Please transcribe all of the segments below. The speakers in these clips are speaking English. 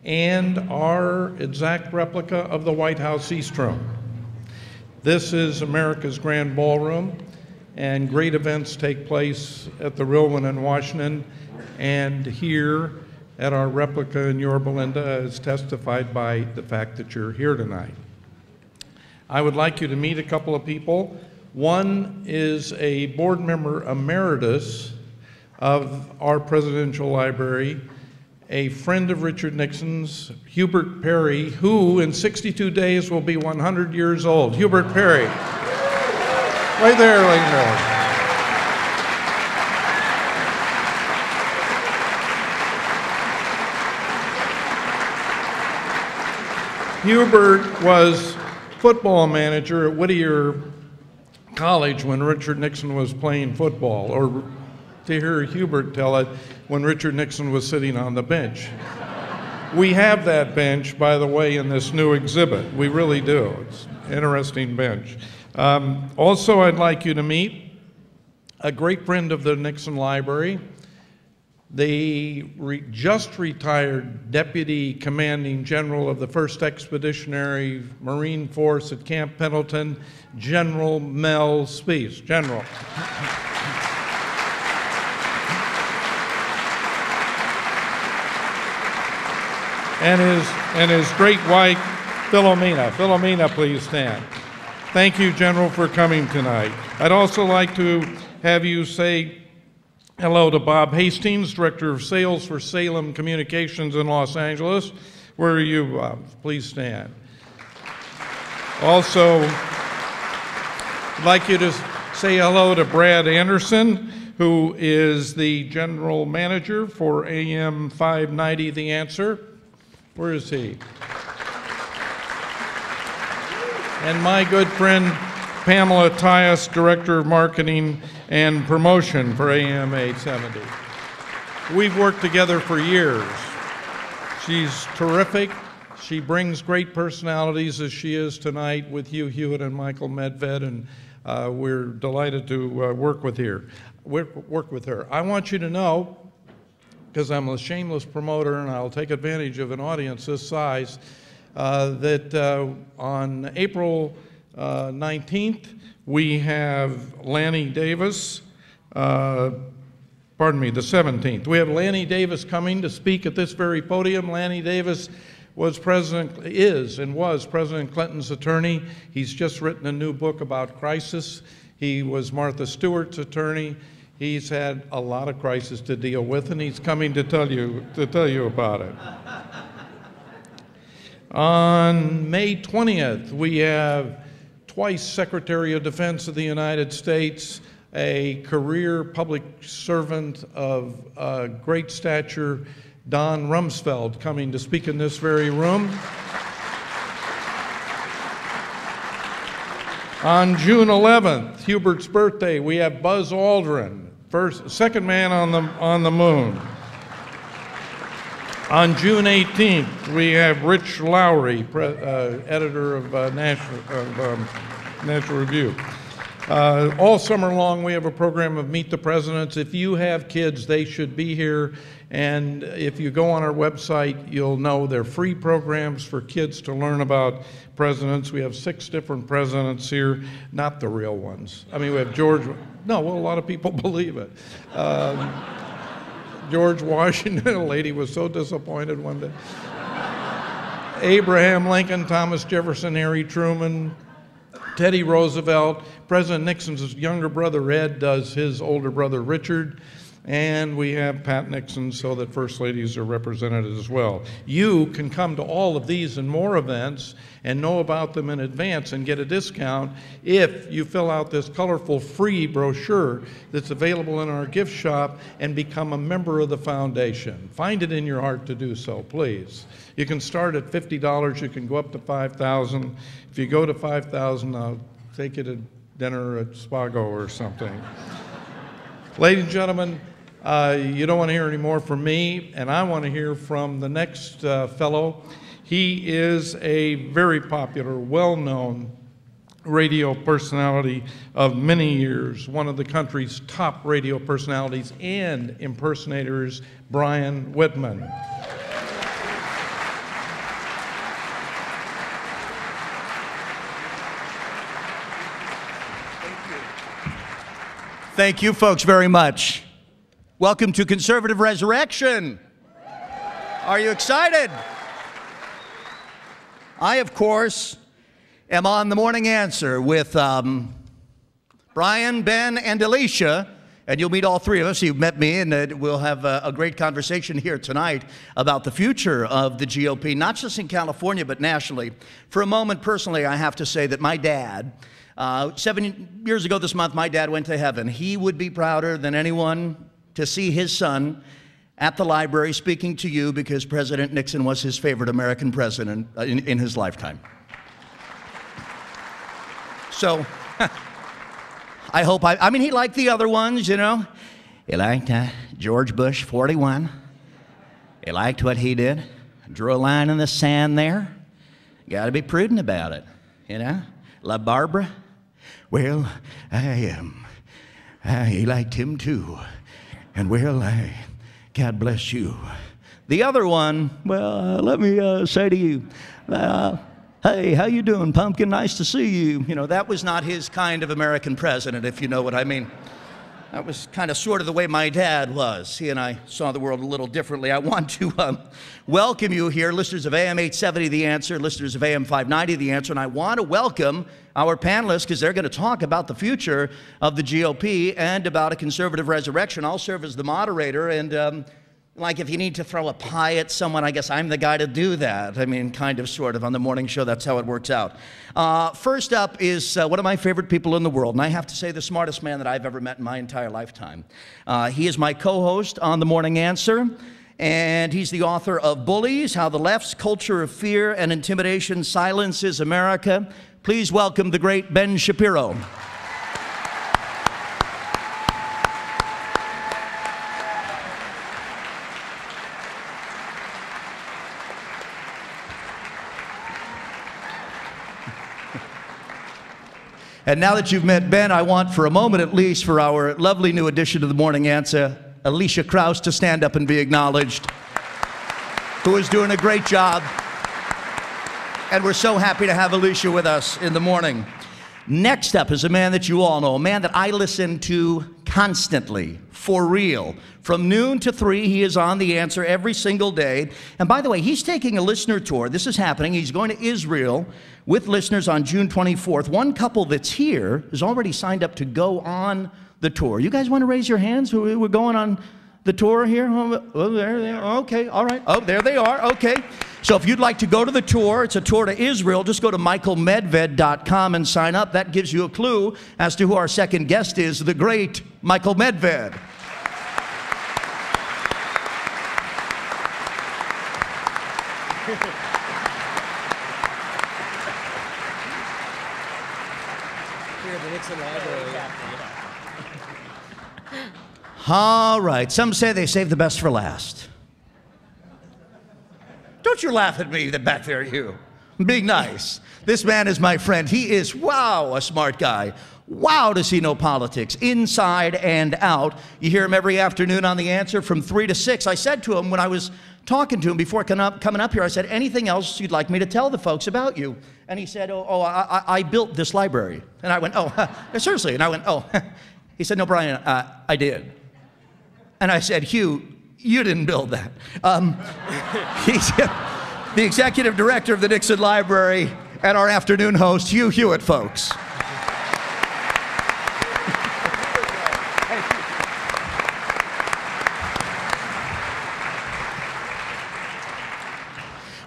and our exact replica of the White House East Room. This is America's Grand Ballroom, and great events take place at the Rilwin in Washington and here at our replica in Yorba Linda, as testified by the fact that you're here tonight. I would like you to meet a couple of people. One is a board member emeritus of our presidential library, a friend of Richard Nixon's, Hubert Perry, who in 62 days will be 100 years old. Hubert Perry. Right there, ladies and gentlemen. Hubert was football manager at Whittier College when Richard Nixon was playing football, or to hear Hubert tell it, when Richard Nixon was sitting on the bench. We have that bench, by the way, in this new exhibit. We really do. It's an interesting bench. Also, I'd like you to meet a great friend of the Nixon Library, the just retired Deputy Commanding General of the 1st Expeditionary Marine Force at Camp Pendleton, General Mel Speece. General. And his great wife, Philomena. Philomena, please stand. Thank you, General, for coming tonight. I'd also like to have you say hello to Bob Hastings, Director of Sales for Salem Communications in Los Angeles. Where are you, Bob? Please stand. Also, I'd like you to say hello to Brad Anderson, who is the General Manager for AM 590 The Answer. Where is he? And my good friend Pamela Tyus, Director of Marketing and Promotion for AM 870. We've worked together for years. She's terrific. She brings great personalities as she is tonight with Hugh, Hewitt, and Michael Medved, and we're delighted to work with her. I want you to know, because I'm a shameless promoter and I'll take advantage of an audience this size, that on April 19th, we have Lanny Davis, the 17th. We have Lanny Davis coming to speak at this very podium. Lanny Davis was President Clinton's attorney. He's just written a new book about crisis. He was Martha Stewart's attorney. He's had a lot of crisis to deal with, and he's coming to tell you about it. On May 20th, we have twice Secretary of Defense of the United States, a career public servant of great stature, Don Rumsfeld, coming to speak in this very room. On June 11th, Hubert's birthday, we have Buzz Aldrin, second man on the moon. On June 18th, we have Rich Lowry, editor of National Review. All summer long, we have a program of Meet the Presidents. If you have kids, they should be here. And if you go on our website, you'll know they're free programs for kids to learn about presidents. We have 6 different presidents here, not the real ones. I mean, we have George, no, well, a lot of people believe it. George Washington, a lady was so disappointed one day. Abraham Lincoln, Thomas Jefferson, Harry Truman, Teddy Roosevelt. President Nixon's younger brother Ed does his older brother Richard. And we have Pat Nixon, so that first ladies are represented as well. You can come to all of these and more events and know about them in advance and get a discount if you fill out this colorful free brochure that's available in our gift shop and become a member of the foundation. Find it in your heart to do so, please. You can start at $50. You can go up to $5,000. If you go to $5,000, I'll take you to dinner at Spago or something. Ladies and gentlemen, you don't want to hear any more from me, and I want to hear from the next fellow. He is a very popular, well-known radio personality of many years, one of the country's top radio personalities and impersonators, Brian Whitman. Thank you folks very much. Welcome to Conservative Resurrection. Are you excited? I, of course, am on the Morning Answer with Brian, Ben, and Alicia, and you'll meet all three of us. You've met me, and we'll have a great conversation here tonight about the future of the GOP, not just in California, but nationally. For a moment, personally, I have to say that my dad, 7 years ago this month, my dad went to heaven. He would be prouder than anyone to see his son at the library speaking to you because President Nixon was his favorite American president in his lifetime. So, I hope I mean, he liked the other ones, you know. He liked George Bush, 41. He liked what he did. Drew a line in the sand there. Got to be prudent about it, you know. La Barbara, well, he liked him too. And well, God bless you. The other one, well, let me say to you, hey, how you doing, Pumpkin? Nice to see you. You know, that was not his kind of American president, if you know what I mean. That was kind of sort of the way my dad was. He and I saw the world a little differently. I want to welcome you here, listeners of AM 870, The Answer, listeners of AM 590, The Answer, and I want to welcome our panelists because they're going to talk about the future of the GOP and about a conservative resurrection. I'll serve as the moderator, and like if you need to throw a pie at someone, I guess I'm the guy to do that. I mean, kind of, sort of, on the morning show, that's how it works out. First up is one of my favorite people in the world, and I have to say the smartest man that I've ever met in my entire lifetime. He is my co-host on The Morning Answer, and he's the author of Bullies, How the Left's Culture of Fear and Intimidation Silences America. Please welcome the great Ben Shapiro. And now that you've met Ben, I want for a moment at least for our lovely new addition to The Morning Answer, Alicia Krause, to stand up and be acknowledged, who is doing a great job. And we're so happy to have Alicia with us in the morning. Next up is a man that you all know, a man that I listen to constantly, for real. From noon to 3, he is on The Answer every single day. And by the way, he's taking a listener tour. This is happening. He's going to Israel with listeners on June 24th. One couple that's here is already signed up to go on the tour. You guys want to raise your hands? We're going on the tour here? Oh, there they are. Okay, all right. Oh, there they are. Okay. So if you'd like to go to the tour, it's a tour to Israel, just go to michaelmedved.com and sign up. That gives you a clue as to who our second guest is, the great Michael Medved. All right, some say they save the best for last. Don't you laugh at me back there, Hugh. Being nice. This man is my friend. He is, wow, a smart guy. Wow, does he know politics, inside and out. You hear him every afternoon on The Answer from 3 to 6. I said to him when I was talking to him before coming up here, I said, anything else you'd like me to tell the folks about you? And he said, I built this library. And I went, oh, seriously? And I went, oh. He said, no, Brian, I did. And I said, Hugh, you didn't build that. He's the executive director of the Nixon Library and our afternoon host, Hugh Hewitt, folks.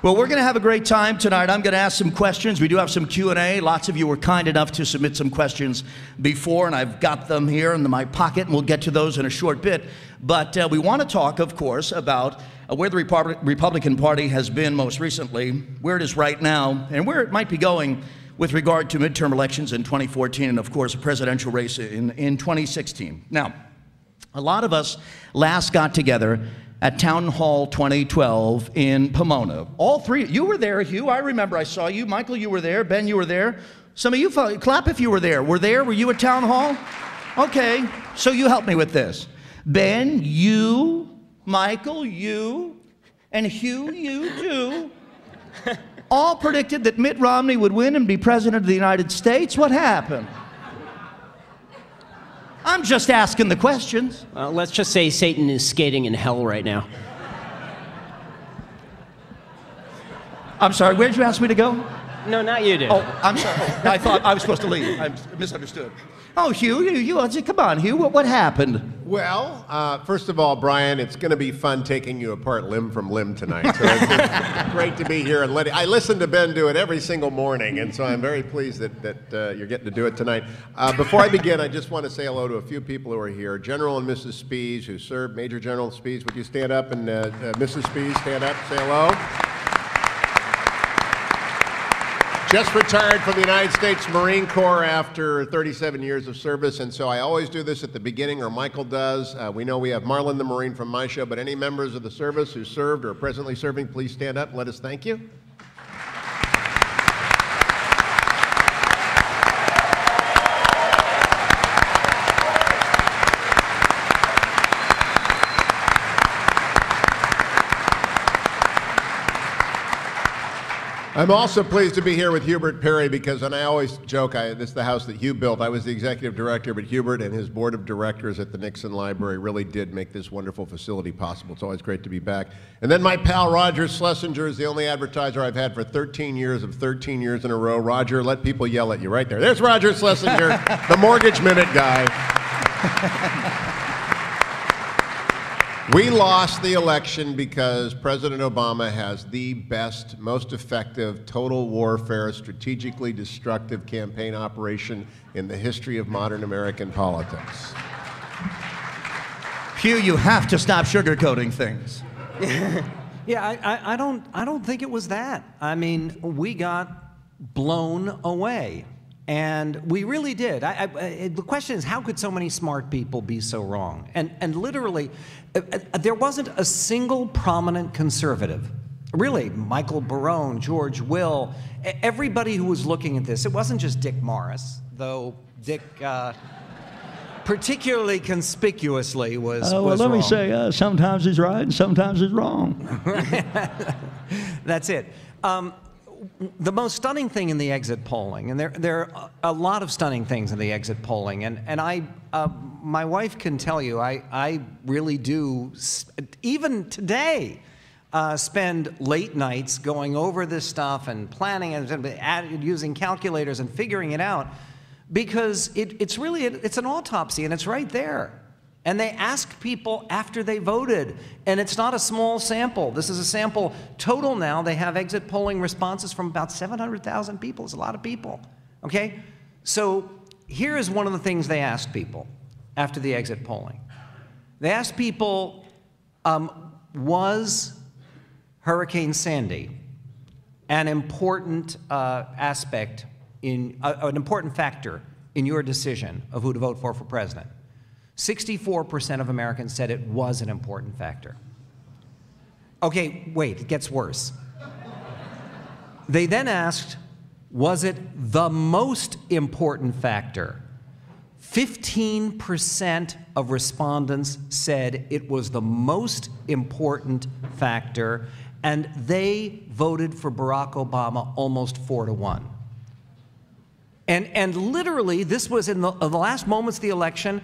Well, we're going to have a great time tonight. I'm going to ask some questions. We do have some Q&A. Lots of you were kind enough to submit some questions before, and I've got them here in my pocket, and we'll get to those in a short bit. But we want to talk, of course, about where the Republican Party has been most recently, where it is right now, and where it might be going with regard to midterm elections in 2014 and, of course, a presidential race in 2016. Now, a lot of us last got together at Town Hall 2012 in Pomona. All three, you were there, Hugh, I remember I saw you. Michael, you were there. Ben, you were there. Some of you, clap if you were there. Were you at Town Hall? Okay, so you help me with this. Ben, you, Michael, you, and Hugh, you too, all predicted that Mitt Romney would win and be president of the United States. What happened? I'm just asking the questions. Let's just say Satan is skating in hell right now. I'm sorry, where'd you ask me to go? No, not you, dude. Oh, I'm sorry. I thought I was supposed to leave. I misunderstood. Oh, Hugh, you come on, Hugh. What happened? Well, first of all, Brian, it's going to be fun taking you apart limb from limb tonight. So it's great to be here. And I listen to Ben do it every single morning, and so I'm very pleased that you're getting to do it tonight. Before I begin, I just want to say hello to a few people who are here. General and Mrs. Spies, who served. Major General Spies, would you stand up? And Mrs. Spies, stand up, say hello. Just retired from the United States Marine Corps after 37 years of service, and so I always do this at the beginning, or Michael does. We know we have Marlon the Marine from my show, but any members of the service who served or are presently serving, please stand up and let us thank you. I'm also pleased to be here with Hubert Perry because, and I always joke, this is the house that Hugh built. I was the executive director, but Hubert and his board of directors at the Nixon Library really did make this wonderful facility possible. It's always great to be back. And then my pal Roger Schlesinger is the only advertiser I've had for 13 years of 13 years in a row. Roger, let people yell at you right there. There's Roger Schlesinger, the Mortgage Minute guy. We lost the election because President Obama has the best, most effective, total warfare, strategically destructive campaign operation in the history of modern American politics. Hugh, you have to stop sugarcoating things. Yeah, I don't think it was that. I mean, we got blown away. And we really did. The question is, how could so many smart people be so wrong? And literally, there wasn't a single prominent conservative. Really, Michael Barone, George Will, everybody who was looking at this. It wasn't just Dick Morris, though Dick particularly conspicuously was well, was let wrong. me say, sometimes he's right and sometimes he's wrong. That's it. The most stunning thing in the exit polling, and there are a lot of stunning things in the exit polling, and my wife can tell you, I really do, even today, spend late nights going over this stuff and planning and using calculators and figuring it out, because it's really, it's an autopsy, and it's right there. And they asked people after they voted, and it's not a small sample. This is a sample total now. They have exit polling responses from about 700,000 people. It's a lot of people, okay? So here is one of the things they asked people after the exit polling. They asked people, was Hurricane Sandy an important aspect an important factor in your decision of who to vote for president? 64% of Americans said it was an important factor. Okay, wait, it gets worse. They then asked, was it the most important factor? 15% of respondents said it was the most important factor, and they voted for Barack Obama almost 4-1. And literally, this was in the last moments of the election.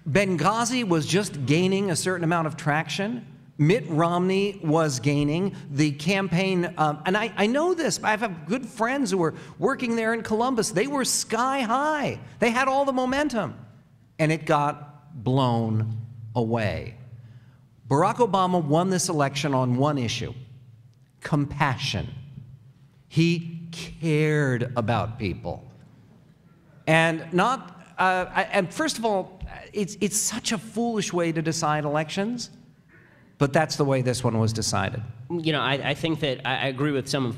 Benghazi was just gaining a certain amount of traction. Mitt Romney was gaining. The campaign, and I know this, I have good friends who were working there in Columbus. They were sky high. They had all the momentum. And it got blown away. Barack Obama won this election on one issue: compassion. He cared about people. And and first of all, it's such a foolish way to decide elections, but that's the way this one was decided. You know, I think that I agree with some of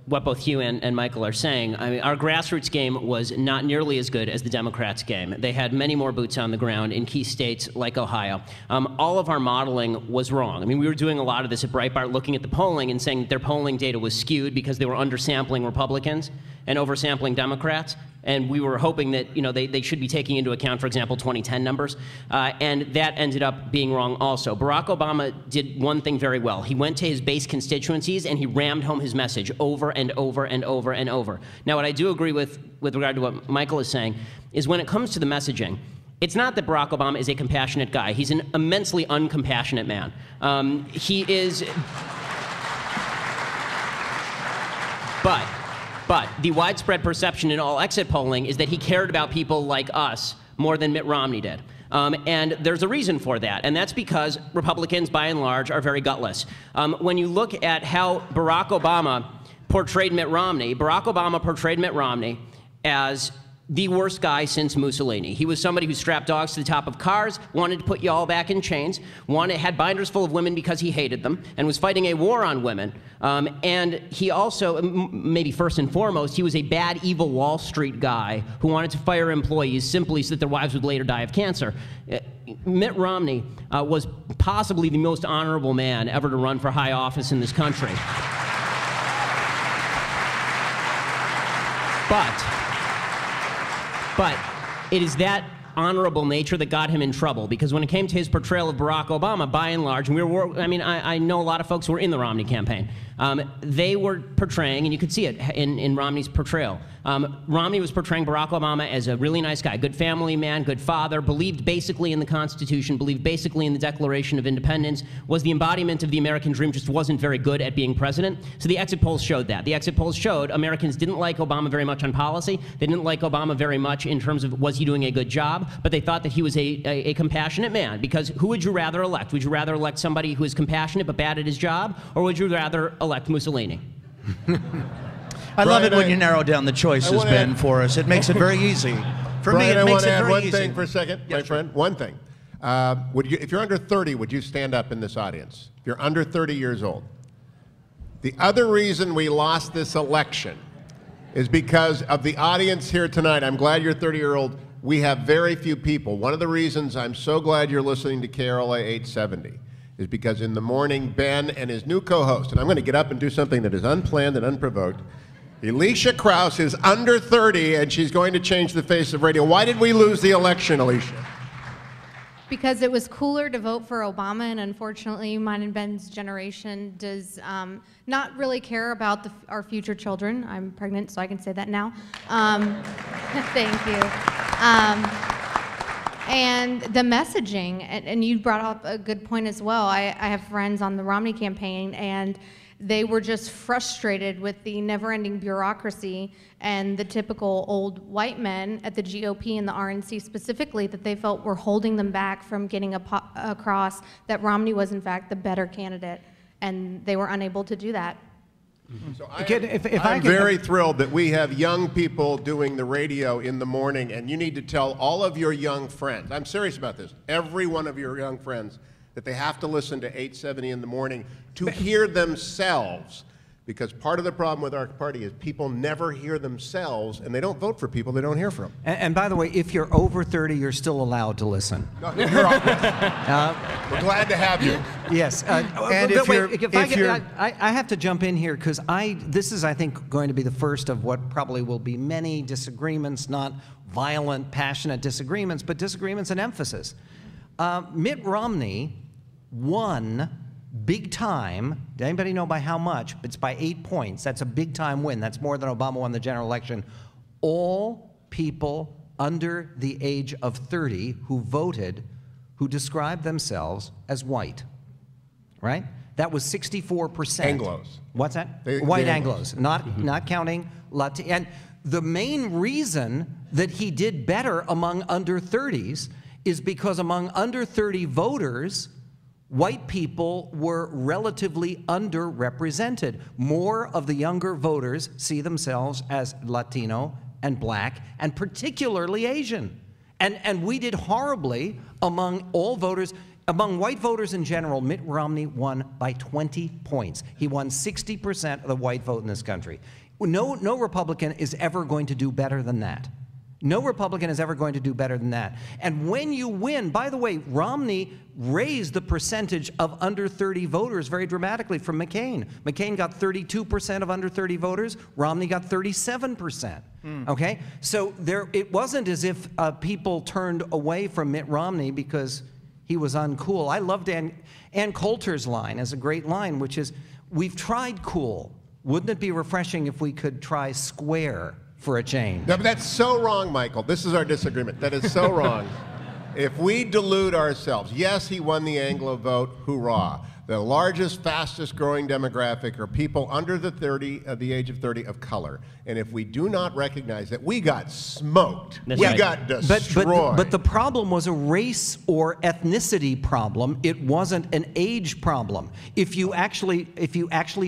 what both Hugh and Michael are saying. I mean, our grassroots game was not nearly as good as the Democrats' game. They had many more boots on the ground in key states like Ohio. All of our modeling was wrong. I mean, we were doing a lot of this at Breitbart, looking at the polling and saying that their polling data was skewed because they were undersampling Republicans and oversampling Democrats. And we were hoping that, you know, they should be taking into account, for example, 2010 numbers. And that ended up being wrong also. Barack Obama did one thing very well. He went to his base constituencies and he rammed home his message over and over and over and over. Now, what I do agree with regard to what Michael is saying is when it comes to the messaging, It's not that Barack Obama is a compassionate guy. He's an immensely uncompassionate man. He is... But the widespread perception in all exit polling is that he cared about people like us more than Mitt Romney did. And there's a reason for that, and that's because Republicans, by and large, are very gutless. When you look at how Barack Obama portrayed Mitt Romney, Barack Obama portrayed Mitt Romney as the worst guy since Mussolini. He was somebody who strapped dogs to the top of cars, wanted to put you all back in chains, had binders full of women because he hated them, and was fighting a war on women. And he also, maybe first and foremost, he was a bad, evil Wall Street guy who wanted to fire employees simply so that their wives would later die of cancer. Mitt Romney was possibly the most honorable man ever to run for high office in this country. But it is that honorable nature that got him in trouble, because when it came to his portrayal of Barack Obama, by and large, and I know a lot of folks who were in the Romney campaign, they were portraying, and you could see it in Romney's portrayal. Romney was portraying Barack Obama as a really nice guy, good family man, good father, believed basically in the Constitution, believed basically in the Declaration of Independence, was the embodiment of the American dream, just wasn't very good at being president. So the exit polls showed that. The exit polls showed Americans didn't like Obama very much on policy. They didn't like Obama very much in terms of was he doing a good job, but they thought that he was a compassionate man, because who would you rather elect? Would you rather elect somebody who is compassionate but bad at his job, or would you rather elect Mussolini? I love it when you narrow down the choices, Ben, for us. It makes it very easy. For me, it makes it very easy. I want to add one thing for a second, my friend. One thing. If you're under 30, would you stand up in this audience? If you're under 30 years old. The other reason we lost this election is because of the audience here tonight. I'm glad you're 30-year-old. We have very few people. One of the reasons I'm so glad you're listening to KRLA 870 is because in the morning, Ben and his new co-host, and I'm going to get up and do something that is unplanned and unprovoked, Alicia Krause is under 30, and she's going to change the face of radio. Why did we lose the election, Alicia? Because it was cooler to vote for Obama, and unfortunately, mine and Ben's generation does not really care about our future children. I'm pregnant, so I can say that now. Thank you. And the messaging, and you brought up a good point as well. I have friends on the Romney campaign, and they were just frustrated with the never-ending bureaucracy and the typical old white men at the GOP and the RNC specifically that they felt were holding them back from getting across that Romney was in fact the better candidate, and they were unable to do that. So I'm very thrilled that we have young people doing the radio in the morning, and you need to tell all of your young friends, I'm serious about this, every one of your young friends, that they have to listen to 870 in the morning to hear themselves. Because part of the problem with our party is people never hear themselves, and they don't vote for people they don't hear from. And by the way, if you're over 30, you're still allowed to listen. No, we're glad to have you. Yes. And I have to jump in here, because this is, I think, going to be the first of what probably will be many disagreements, not violent, passionate disagreements, but disagreements in emphasis. Mitt Romney won big time. Does anybody know by how much? It's by 8 points. That's a big time win. That's more than Obama won the general election. All people under the age of 30 who voted, who described themselves as white, right? That was 64%. Anglos. What's that? White Anglos, not counting Latino. And the main reason that he did better among under 30s is because among under 30 voters, white people were relatively underrepresented. More of the younger voters see themselves as Latino and black, and particularly Asian. And we did horribly among all voters. Among white voters in general, Mitt Romney won by 20 points. He won 60% of the white vote in this country. No Republican is ever going to do better than that. No Republican is ever going to do better than that. And when you win, by the way, Romney raised the percentage of under 30 voters very dramatically from McCain. McCain got 32% of under 30 voters. Romney got 37%. Okay? So it wasn't as if people turned away from Mitt Romney because he was uncool. I loved Ann Coulter's line as a great line, which is, we've tried cool. Wouldn't it be refreshing if we could try square for a change? No, but that's so wrong, Michael. This is our disagreement. That is so wrong. If we delude ourselves, yes, he won the Anglo vote, hoorah. The largest, fastest growing demographic are people under the age of 30 of color. And if we do not recognize that, we got smoked. That's we right. got destroyed. But the problem was a race or ethnicity problem. It wasn't an age problem. If you actually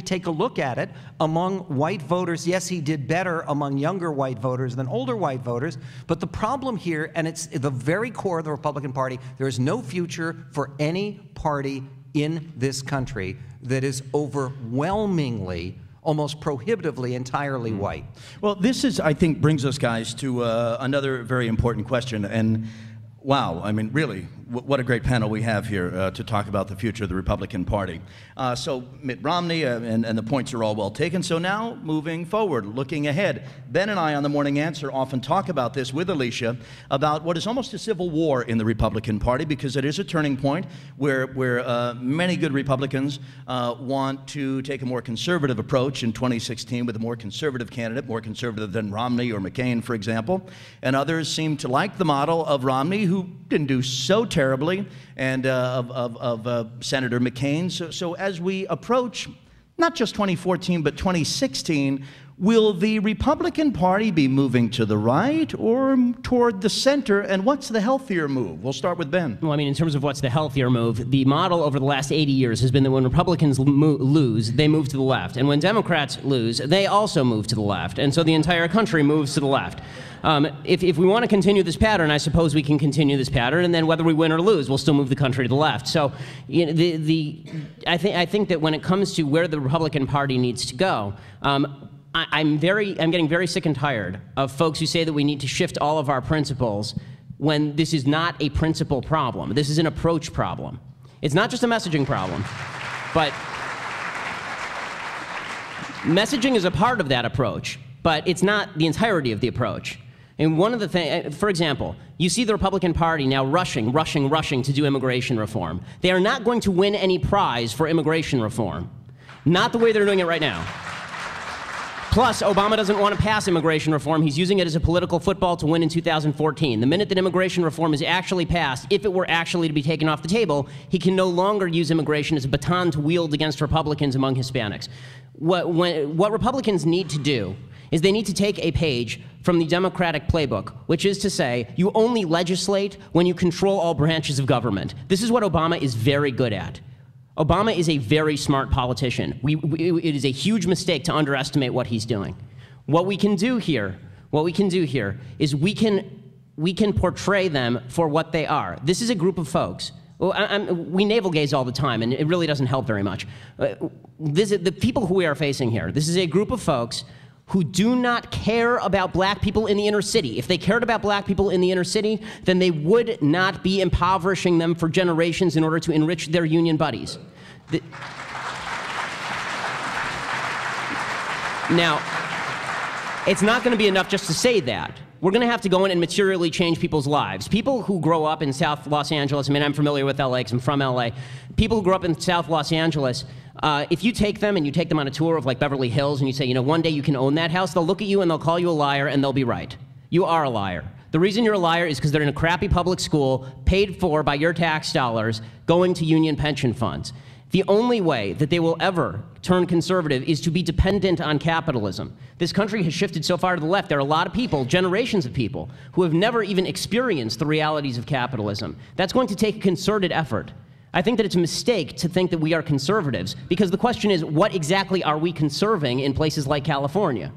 take a look at it, among white voters, yes, he did better among younger white voters than older white voters. But the problem here, and it's the very core of the Republican Party, there is no future for any party in this country that is overwhelmingly, almost prohibitively, entirely white. Well, this is, I think, brings us, guys, to another very important question. And wow, I mean, really, what a great panel we have here to talk about the future of the Republican Party. So Mitt Romney, and the points are all well taken. So now, moving forward, looking ahead, Ben and I on The Morning Answer often talk about this with Alicia, about what is almost a civil war in the Republican Party, because it is a turning point where many good Republicans want to take a more conservative approach in 2016 with a more conservative candidate, more conservative than Romney or McCain, for example. And others seem to like the model of Romney, who didn't do so terribly, and of Senator McCain. So as we approach not just 2014 but 2016, will the Republican Party be moving to the right or toward the center, and what's the healthier move? We'll start with Ben. Well, I mean, in terms of what's the healthier move, the model over the last 80 years has been that when Republicans lose, they move to the left. And when Democrats lose, they also move to the left. And so the entire country moves to the left. If we want to continue this pattern, I suppose we can continue this pattern, and then whether we win or lose, we'll still move the country to the left. So you know, I think that when it comes to where the Republican Party needs to go, I'm getting very sick and tired of folks who say that we need to shift all of our principles when this is not a principle problem. This is an approach problem. It's not just a messaging problem, but messaging is a part of that approach, but it's not the entirety of the approach. And one of the things, for example, you see the Republican Party now rushing to do immigration reform. They are not going to win any prize for immigration reform. Not the way they're doing it right now. Plus, Obama doesn't want to pass immigration reform. He's using it as a political football to win in 2014. The minute that immigration reform is actually passed, if it were actually to be taken off the table, he can no longer use immigration as a baton to wield against Republicans among Hispanics. What Republicans need to do is they need to take a page from the Democratic playbook, which is to say, you only legislate when you control all branches of government. This is what Obama is very good at. Obama is a very smart politician. It is a huge mistake to underestimate what he's doing. What we can do here is we can portray them for what they are. This is a group of folks. We navel gaze all the time, and it really doesn't help very much. The people who we are facing here, this is a group of folks who do not care about black people in the inner city. If they cared about black people in the inner city, then they would not be impoverishing them for generations in order to enrich their union buddies. Now, it's not going to be enough just to say that. We're going to have to go in and materially change people's lives. People who grow up in South Los Angeles, I mean, I'm familiar with LA because I'm from LA. People who grow up in South Los Angeles, if you take them and you take them on a tour of like Beverly Hills and you say, you know, one day you can own that house, they'll look at you and they'll call you a liar and they'll be right. You are a liar. The reason you're a liar is because they're in a crappy public school, paid for by your tax dollars, going to union pension funds. The only way that they will ever turn conservative is to be dependent on capitalism. This country has shifted so far to the left. There are a lot of people, generations of people, who have never even experienced the realities of capitalism. That's going to take a concerted effort. I think that it's a mistake to think that we are conservatives, because the question is, what exactly are we conserving in places like California?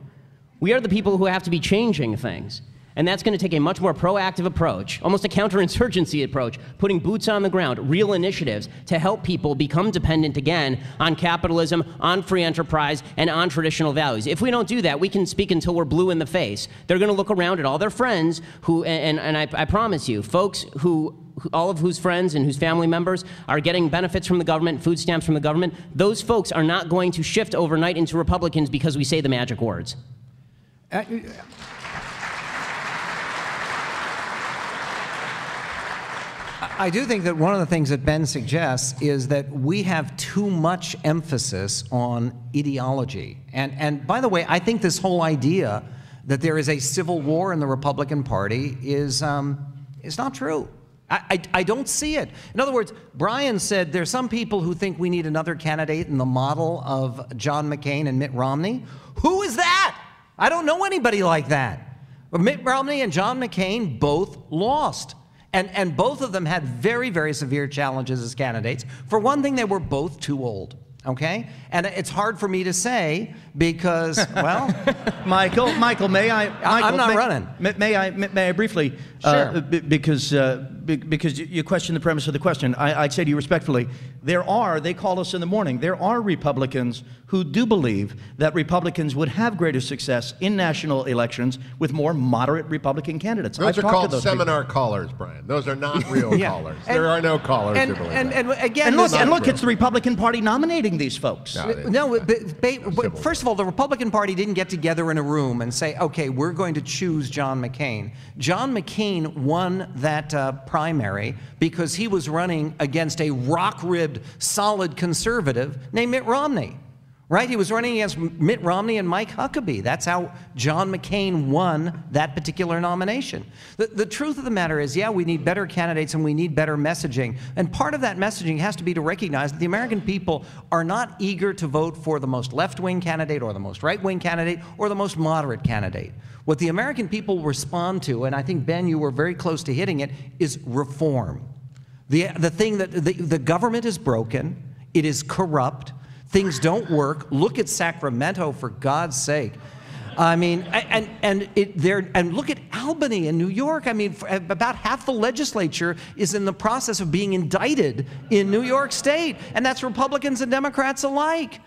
We are the people who have to be changing things. And that's going to take a much more proactive approach, almost a counterinsurgency approach, putting boots on the ground, real initiatives to help people become dependent again on capitalism, on free enterprise, and on traditional values. If we don't do that, we can speak until we're blue in the face. They're going to look around at all their friends who, and I promise you, folks who, all of whose friends and whose family members are getting benefits from the government, food stamps from the government, those folks are not going to shift overnight into Republicans because we say the magic words. I do think that one of the things that Ben suggests is that we have too much emphasis on ideology. And by the way, I think this whole idea that there is a civil war in the Republican Party is not true. I don't see it. In other words, Brian said there's some people who think we need another candidate in the model of John McCain and Mitt Romney. Who is that? I don't know anybody like that. Mitt Romney and John McCain both lost. And both of them had very, very severe challenges as candidates. For one thing, they were both too old. Okay? And it's hard for me to say because, well... Michael, may I... I'm not running. May I briefly... Sure. Because you questioned the premise of the question. I'd say to you respectfully, they call us in the morning, there are Republicans who do believe that Republicans would have greater success in national elections with more moderate Republican candidates. Those are called seminar callers, Brian. Those are not real callers. There are no callers who believe that. And look, it's the Republican Party nominating these folks. No, but first of all, the Republican Party didn't get together in a room and say, okay, we're going to choose John McCain. John McCain won that primary because he was running against a rock-ribbed, solid conservative named Mitt Romney. Right? He was running against Mitt Romney and Mike Huckabee. That's how John McCain won that particular nomination. The truth of the matter is, yeah, we need better candidates and we need better messaging. And part of that messaging has to be to recognize that the American people are not eager to vote for the most left-wing candidate or the most right-wing candidate or the most moderate candidate. What the American people respond to, and I think, Ben, you were very close to hitting it, is reform. The thing that the government is broken, it is corrupt, things don't work. Look at Sacramento, for God's sake. I mean, and look at Albany in New York. I mean, about half the legislature is in the process of being indicted in New York State, and that's Republicans and Democrats alike.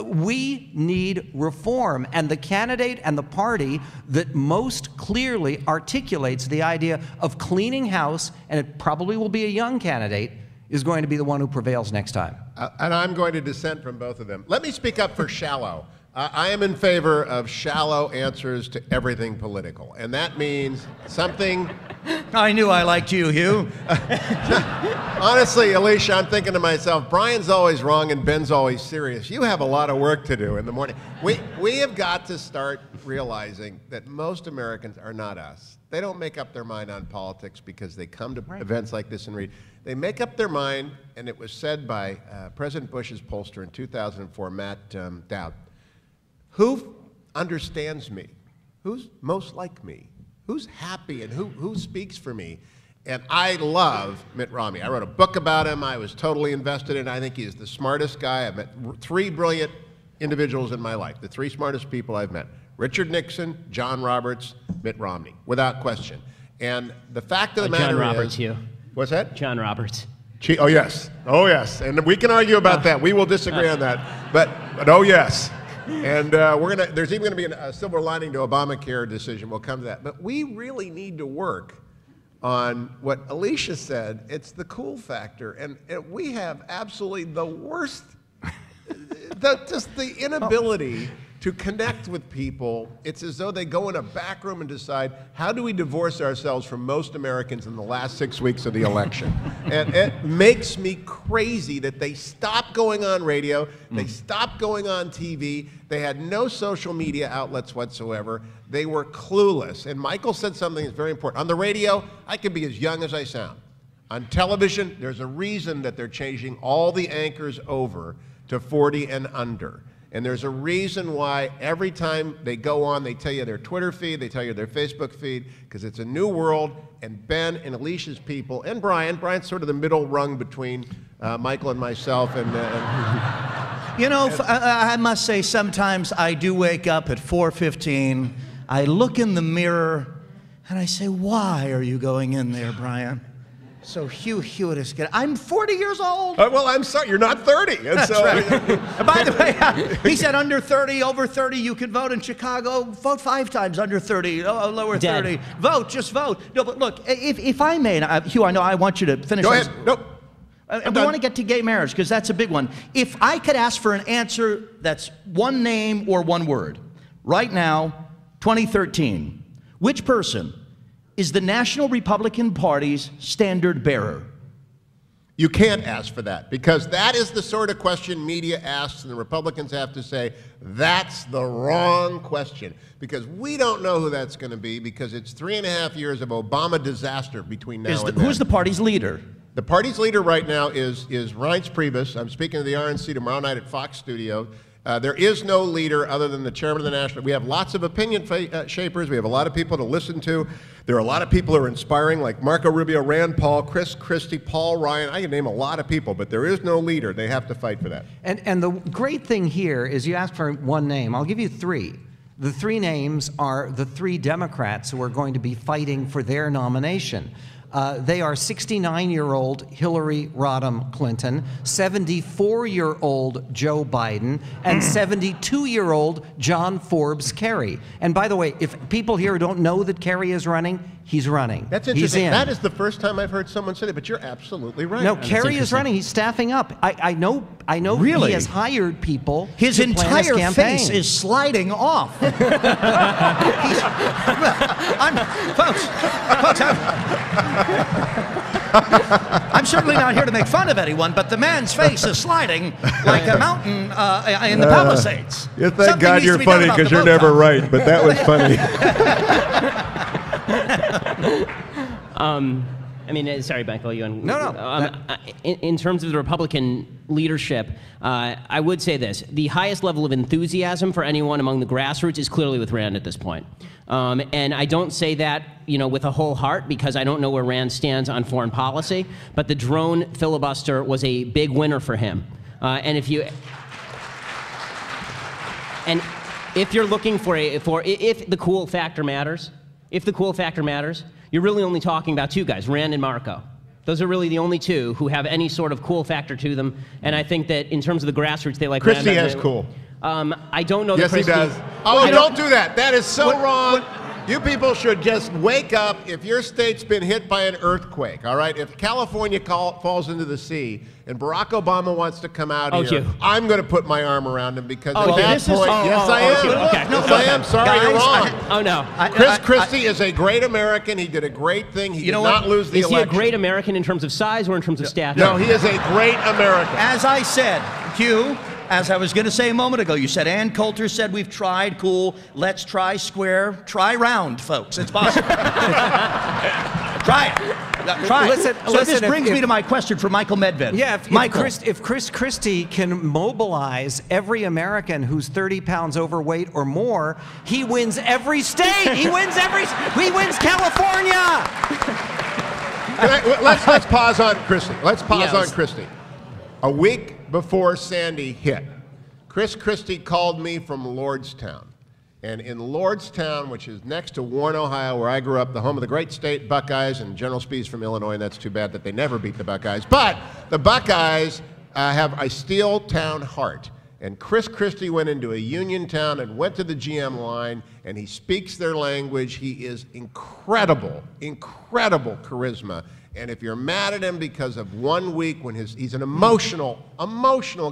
We need reform, and the candidate and the party that most clearly articulates the idea of cleaning house, and it probably will be a young candidate, is going to be the one who prevails next time. And I'm going to dissent from both of them. Let me speak up for shallow. I am in favor of shallow answers to everything political, and that means something... I knew I liked you, Hugh. Honestly, Alicia, I'm thinking to myself, Brian's always wrong and Ben's always serious. You have a lot of work to do in the morning. We have got to start realizing that most Americans are not us. They don't make up their mind on politics because they come to events like this and read. They make up their mind, and it was said by President Bush's pollster in 2004, Matt Dowd, who understands me? Who's most like me? Who's happy and who speaks for me? And I love Mitt Romney. I wrote a book about him. I was totally invested in him. I think he's the smartest guy. I've met three brilliant individuals in my life, the three smartest people I've met. Richard Nixon, John Roberts, Mitt Romney, without question. And the fact of the matter is... John Roberts, Hugh. What's that? John Roberts. Oh, yes. Oh, yes. And we can argue about that. We will disagree on that. But oh, yes. And there's even going to be a silver lining to Obamacare decision. We'll come to that. But we really need to work on what Alicia said. It's the cool factor. And we have absolutely the worst, just the inability to connect with people. It's as though they go in a back room and decide, how do we divorce ourselves from most Americans in the last 6 weeks of the election? And it makes me crazy that they stopped going on radio, they stopped going on TV, they had no social media outlets whatsoever, they were clueless. And Michael said something that's very important. On the radio, I can be as young as I sound. On television, there's a reason that they're changing all the anchors over to 40 and under. And there's a reason why every time they go on, they tell you their Twitter feed, they tell you their Facebook feed, because it's a new world, and Ben and Alicia's people, and Brian's sort of the middle rung between Michael and myself. And you know, I must say, sometimes I do wake up at 4:15, I look in the mirror, and I say, why are you going in there, Brian? So Hugh Hewitt is good. I'm 40 years old. Well, I'm sorry, you're not 30. And That's right. By the way, he said under 30, over 30, you can vote in Chicago. Vote 5 times under 30, lower Dead. 30. Vote, just vote. No, but look, if I may, Hugh, I know I want you to finish. Go ahead. Nope. And we want to get to gay marriage because that's a big one. If I could ask for an answer that's one name or one word, right now, 2013, which person is the National Republican Party's standard bearer? You can't ask for that, because that is the sort of question media asks, and the Republicans have to say, that's the wrong question, because we don't know who that's going to be, because it's 3.5 years of Obama disaster between now and then. Who's the party's leader? The party's leader right now is Reince Priebus. I'm speaking to the RNC tomorrow night at Fox Studio. There is no leader other than the chairman of the national. We have lots of opinion shapers. We have a lot of people to listen to. There are a lot of people who are inspiring, like Marco Rubio, Rand Paul, Chris Christie, Paul Ryan. I can name a lot of people, but there is no leader. They have to fight for that. And the great thing here is you asked for one name. I'll give you three. The three names are the three Democrats who are going to be fighting for their nomination. They are 69-year-old Hillary Rodham Clinton, 74-year-old Joe Biden, and 72-year-old John Forbes Kerry. And by the way, if people here don't know that Kerry is running, he's running. That's He's interesting. in. That is the first time I've heard someone say that, but you're absolutely right. No, Kerry is running. He's staffing up. I know Really? he has hired people His to plan his entire campaign. face is sliding off. Folks, I'm certainly not here to make fun of anyone, but the man's face is sliding like a mountain in the Palisades. Thank Something God needs to you're be done funny, about because the you're boat never dock. right, but that was funny. I mean, sorry, Michael. No. In terms of the Republican leadership, I would say this: the highest level of enthusiasm for anyone among the grassroots is clearly with Rand at this point. And I don't say that, with a whole heart, because I don't know where Rand stands on foreign policy. But the drone filibuster was a big winner for him. And if you're looking if the cool factor matters, you're really only talking about two guys, Rand and Marco. Those are really the only two who have any sort of cool factor to them. And I think that in terms of the grassroots, they like Christie Rand. has cool. I don't know Yes, that Christie... he does. Oh, don't do that. That is so wrong. You people should just wake up if your state's been hit by an earthquake, all right? If California falls into the sea and Barack Obama wants to come out here, Hugh. I'm going to put my arm around him, because Oh, at that this is- point, yes, I am. Hugh, okay. Yes, I am. Sorry, you're Guys, wrong. Oh, no. Chris Christie is a great American. He did a great thing. He did not lose the Is he election. a great American in terms of size or in terms of stature? No, he is a great American. As I said, Hugh, as I was going to say a moment ago, you said Ann Coulter said we've tried cool. Let's try square. Try round, folks. It's possible. Try it. Try it. Listen, So this if- brings me to my question for Michael Medved. Yeah, Michael. if Chris Christie can mobilize every American who's 30 pounds overweight or more, he wins every state. He wins California. Let's pause on Christie. Let's pause Yes. on Christie. A week before Sandy hit, Chris Christie called me from Lordstown. And in Lordstown, which is next to Warren, Ohio, where I grew up, the home of the great state Buckeyes, and General Spee's from Illinois, and that's too bad that they never beat the Buckeyes. But the Buckeyes have a steel town heart. And Chris Christie went into a union town and went to the GM line, and he speaks their language. He is incredible, incredible charisma. And if you're mad at him because of 1 week when he's an emotional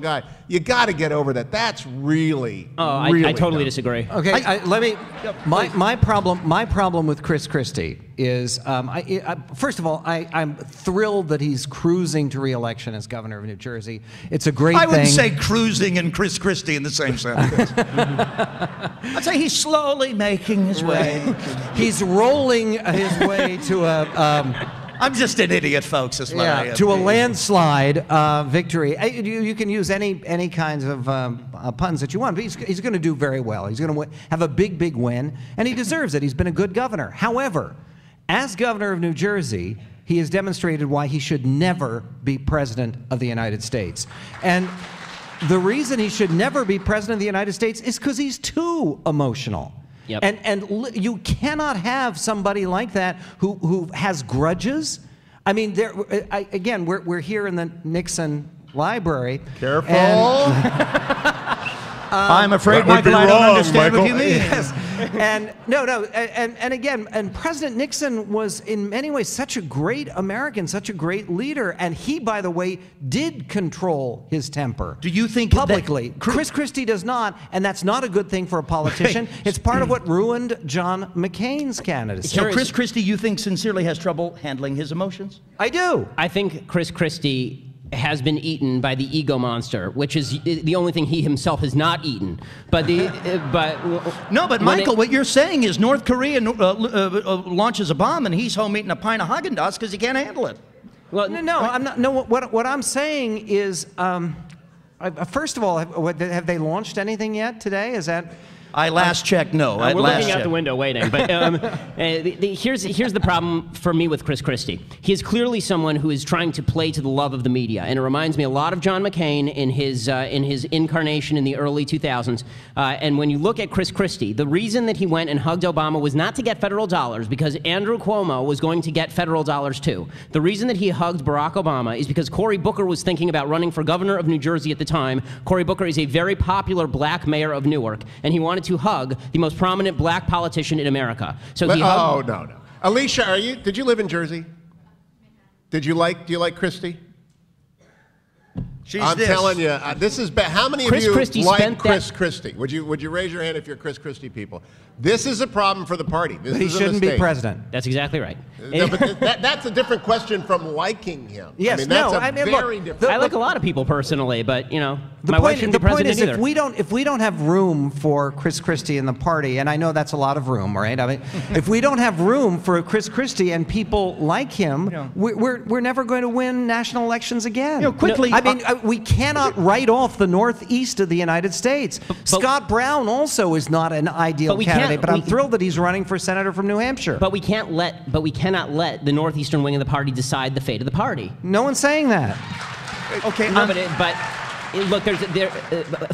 guy, you got to get over that. That's really, really I totally dumb. disagree. Okay, let me. My problem with Chris Christie is, first of all, I'm thrilled that he's cruising to re-election as governor of New Jersey. It's a great thing. I wouldn't say cruising and Chris Christie in the same sentence. I'd say he's slowly making his way. He's rolling his way to a. I'm just an idiot, folks. That's what I am. To a landslide victory. You can use any kinds of puns that you want, but he's going to do very well. He's going to have a big win, and he deserves it. He's been a good governor. However, as governor of New Jersey, he has demonstrated why he should never be president of the United States. And the reason he should never be president of the United States is because he's too emotional. Yep. And you cannot have somebody like that who has grudges. I mean, again, we're here in the Nixon library. Careful. I'm afraid, That would be Michael, I don't wrong, understand what you Michael. mean. Yes. And again, President Nixon was in many ways such a great American, such a great leader, and he, by the way, did control his temper. Do you think publicly? that- Chris Christie does not, and that's not a good thing for a politician. It's part of what ruined John McCain's candidacy. So Chris Christie, you think sincerely has trouble handling his emotions? I do. I think Chris Christie has been eaten by the ego monster, which is the only thing he himself has not eaten. But but Michael, what you're saying is North Korea launches a bomb and he's home eating a pint of Haagen-Dazs because he can't handle it. well, No, I'm not. No, what I'm saying is, first of all, have they launched anything yet today? Is that? I last checked, no. We're looking out the window waiting. But here's the problem for me with Chris Christie. He is clearly someone who is trying to play to the love of the media, and it reminds me a lot of John McCain in his incarnation in the early 2000s. And when you look at Chris Christie, the reason that he went and hugged Obama was not to get federal dollars, because Andrew Cuomo was going to get federal dollars too. The reason that he hugged Barack Obama is because Cory Booker was thinking about running for governor of New Jersey at the time. Cory Booker is a very popular black mayor of Newark, and he wanted to hug the most prominent black politician in America. So he hugged. No. Alicia, did you live in Jersey? Do you like Christie? I'm telling you, this is bad. How many of you like Chris Christie? Would you raise your hand if you're Chris Christie people? This is a problem for the party. This He is a shouldn't be mistake. president. That's exactly right. No, but that's a different question from liking him. Yes, that's look, different. I like a lot of people personally, but The my wife shouldn't be point president is, either. if we don't have room for Chris Christie in the party, and I know that's a lot of room, right? I mean, if we don't have room for Chris Christie and people like him, we're never going to win national elections again. Quickly, I mean, we cannot write off the Northeast of the United States. Scott Brown also is not an ideal candidate, but I'm thrilled that he's running for senator from New Hampshire. But we cannot let the northeastern wing of the party decide the fate of the party. No one's saying that. Okay, No, but look,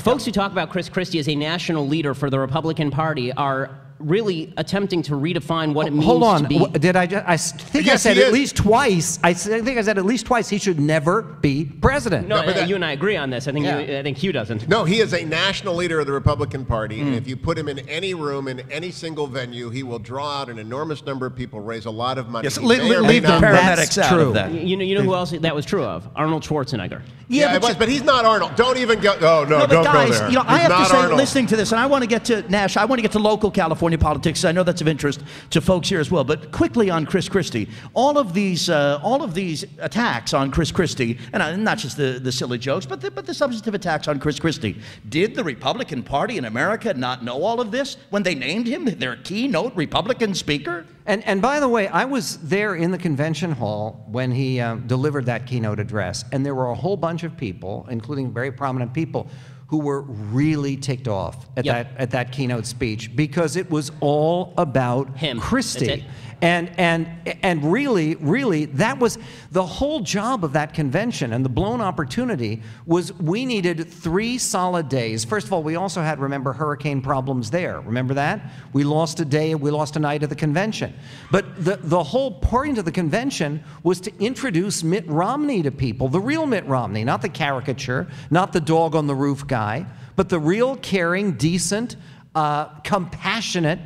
folks who talk about Chris Christie as a national leader for the Republican Party are really attempting to redefine what it means to be. Did I think I said at least twice. I think I said at least twice he should never be president. No, you and I agree on this. I think Hugh doesn't. No, he is a national leader of the Republican Party, and if you put him in any room, in any single venue, he will draw out an enormous number of people, raise a lot of money. Yes, leave the paramedics out of that. You know who else that was true of? Arnold Schwarzenegger. Yeah, but he's not Arnold. Don't even go. Oh, no, but don't guys, go there. I have to say, Arnold. listening to this, and I want to get to Nash, I want to get to local California politics. I know that's of interest to folks here as well. But quickly on Chris Christie, all of these attacks on Chris Christie, and not just the silly jokes, but the substantive attacks on Chris Christie. Did the Republican Party in America not know all of this when they named him their keynote Republican speaker? And by the way, I was there in the convention hall when he delivered that keynote address, and there were a whole bunch of people, including very prominent people, who were really ticked off at that keynote speech because it was all about him. Christie. And really, that was the whole job of that convention, and the blown opportunity was we needed 3 solid days. First of all, we also had, remember, hurricane problems there. Remember that? We lost a day, we lost a night at the convention. But the whole point of the convention was to introduce Mitt Romney to people, the real Mitt Romney, not the caricature, not the dog on the roof guy, but the real caring, decent, compassionate,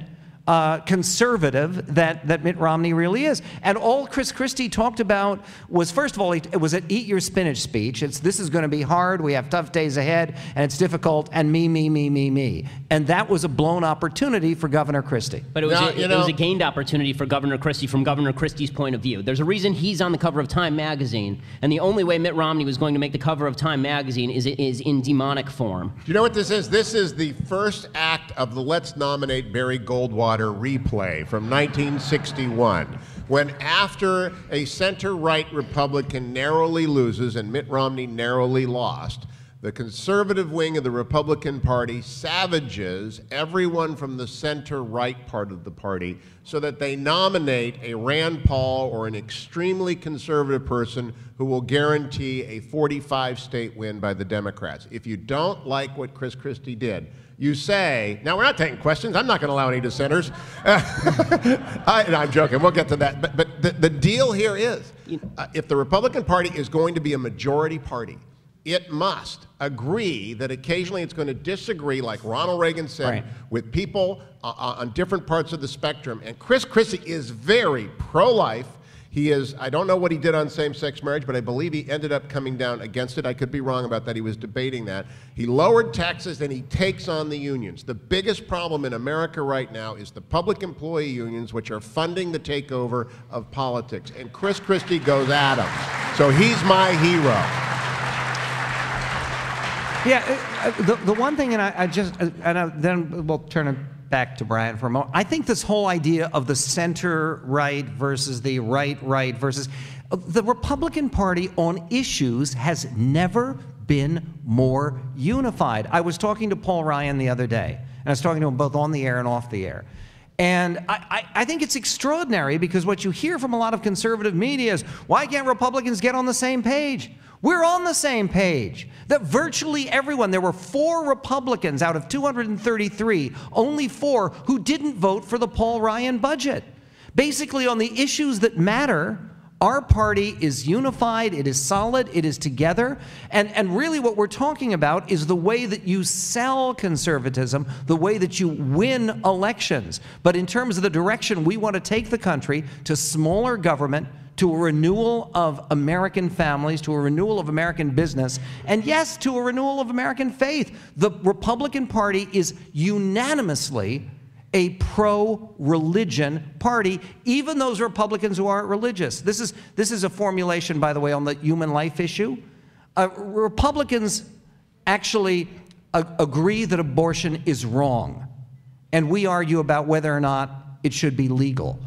conservative that Mitt Romney really is. And all Chris Christie talked about was, first of all, it was an eat your spinach speech. This is going to be hard, we have tough days ahead, and it's difficult, and me. And that was a blown opportunity for Governor Christie. But it was a gained opportunity for Governor Christie from Governor Christie's point of view. There's a reason he's on the cover of Time magazine, and the only way Mitt Romney was going to make the cover of Time magazine is in demonic form. Do you know what this is? This is the first act of the Let's Nominate Barry Goldwater replay from 1961, when after a center-right Republican narrowly loses and Mitt Romney narrowly lost, the conservative wing of the Republican Party savages everyone from the center-right part of the party so that they nominate a Rand Paul or an extremely conservative person who will guarantee a 45-state win by the Democrats. If you don't like what Chris Christie did, you say, now we're not taking questions, I'm not going to allow any dissenters. I'm joking, we'll get to that. But the deal here is, if the Republican Party is going to be a majority party, it must agree that occasionally it's going to disagree, like Ronald Reagan said, with people on different parts of the spectrum. And Chris Christie is very pro-life. He is, I don't know what he did on same-sex marriage, but I believe he ended up coming down against it. I could be wrong about that. He was debating that. He lowered taxes and he takes on the unions. The biggest problem in America right now is the public employee unions, which are funding the takeover of politics. And Chris Christie goes at him. So he's my hero. The one thing, then we'll turn it back to Brian for a moment. I think this whole idea of the center right versus the right versus the Republican Party on issues has never been more unified. I was talking to Paul Ryan the other day, and I was talking to him both on the air and off the air. And I think it's extraordinary because what you hear from a lot of conservative media is, why can't Republicans get on the same page? We're on the same page. That virtually everyone, there were 4 Republicans out of 233, only 4 who didn't vote for the Paul Ryan budget. Basically, on the issues that matter, our party is unified, it is solid, it is together, and really what we're talking about is the way that you sell conservatism, the way that you win elections. But in terms of the direction we want to take the country, to smaller government, to a renewal of American families, to a renewal of American business, and yes, to a renewal of American faith. The Republican Party is unanimously a pro-religion party, even those Republicans who aren't religious. This is a formulation, by the way, on the human life issue. Republicans actually agree that abortion is wrong, and we argue about whether or not it should be legal.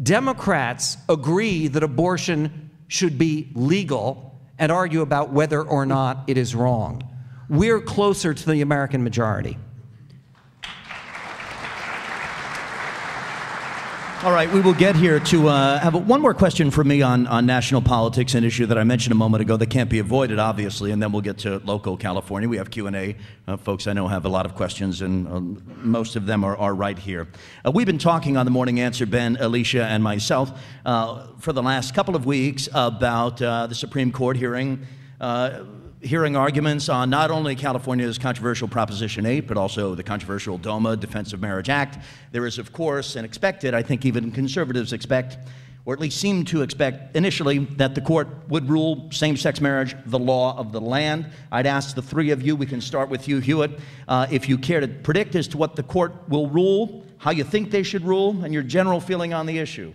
Democrats agree that abortion should be legal and argue about whether or not it is wrong. We're closer to the American majority. All right, we will get here to have one more question for me on national politics, an issue that I mentioned a moment ago that can't be avoided, obviously, and then we'll get to local California. We have Q&A. Folks I know have a lot of questions, and most of them are right here. We've been talking on The Morning Answer, Ben, Alicia, and myself, for the last couple of weeks about the Supreme Court hearing arguments on not only California's controversial Proposition 8, but also the controversial DOMA, Defense of Marriage Act. There is, of course, and expected, I think even conservatives expect, or at least seem to expect initially, that the court would rule same-sex marriage the law of the land. I'd ask the three of you, we can start with you, Hewitt, if you care to predict as to what the court will rule, how you think they should rule, and your general feeling on the issue.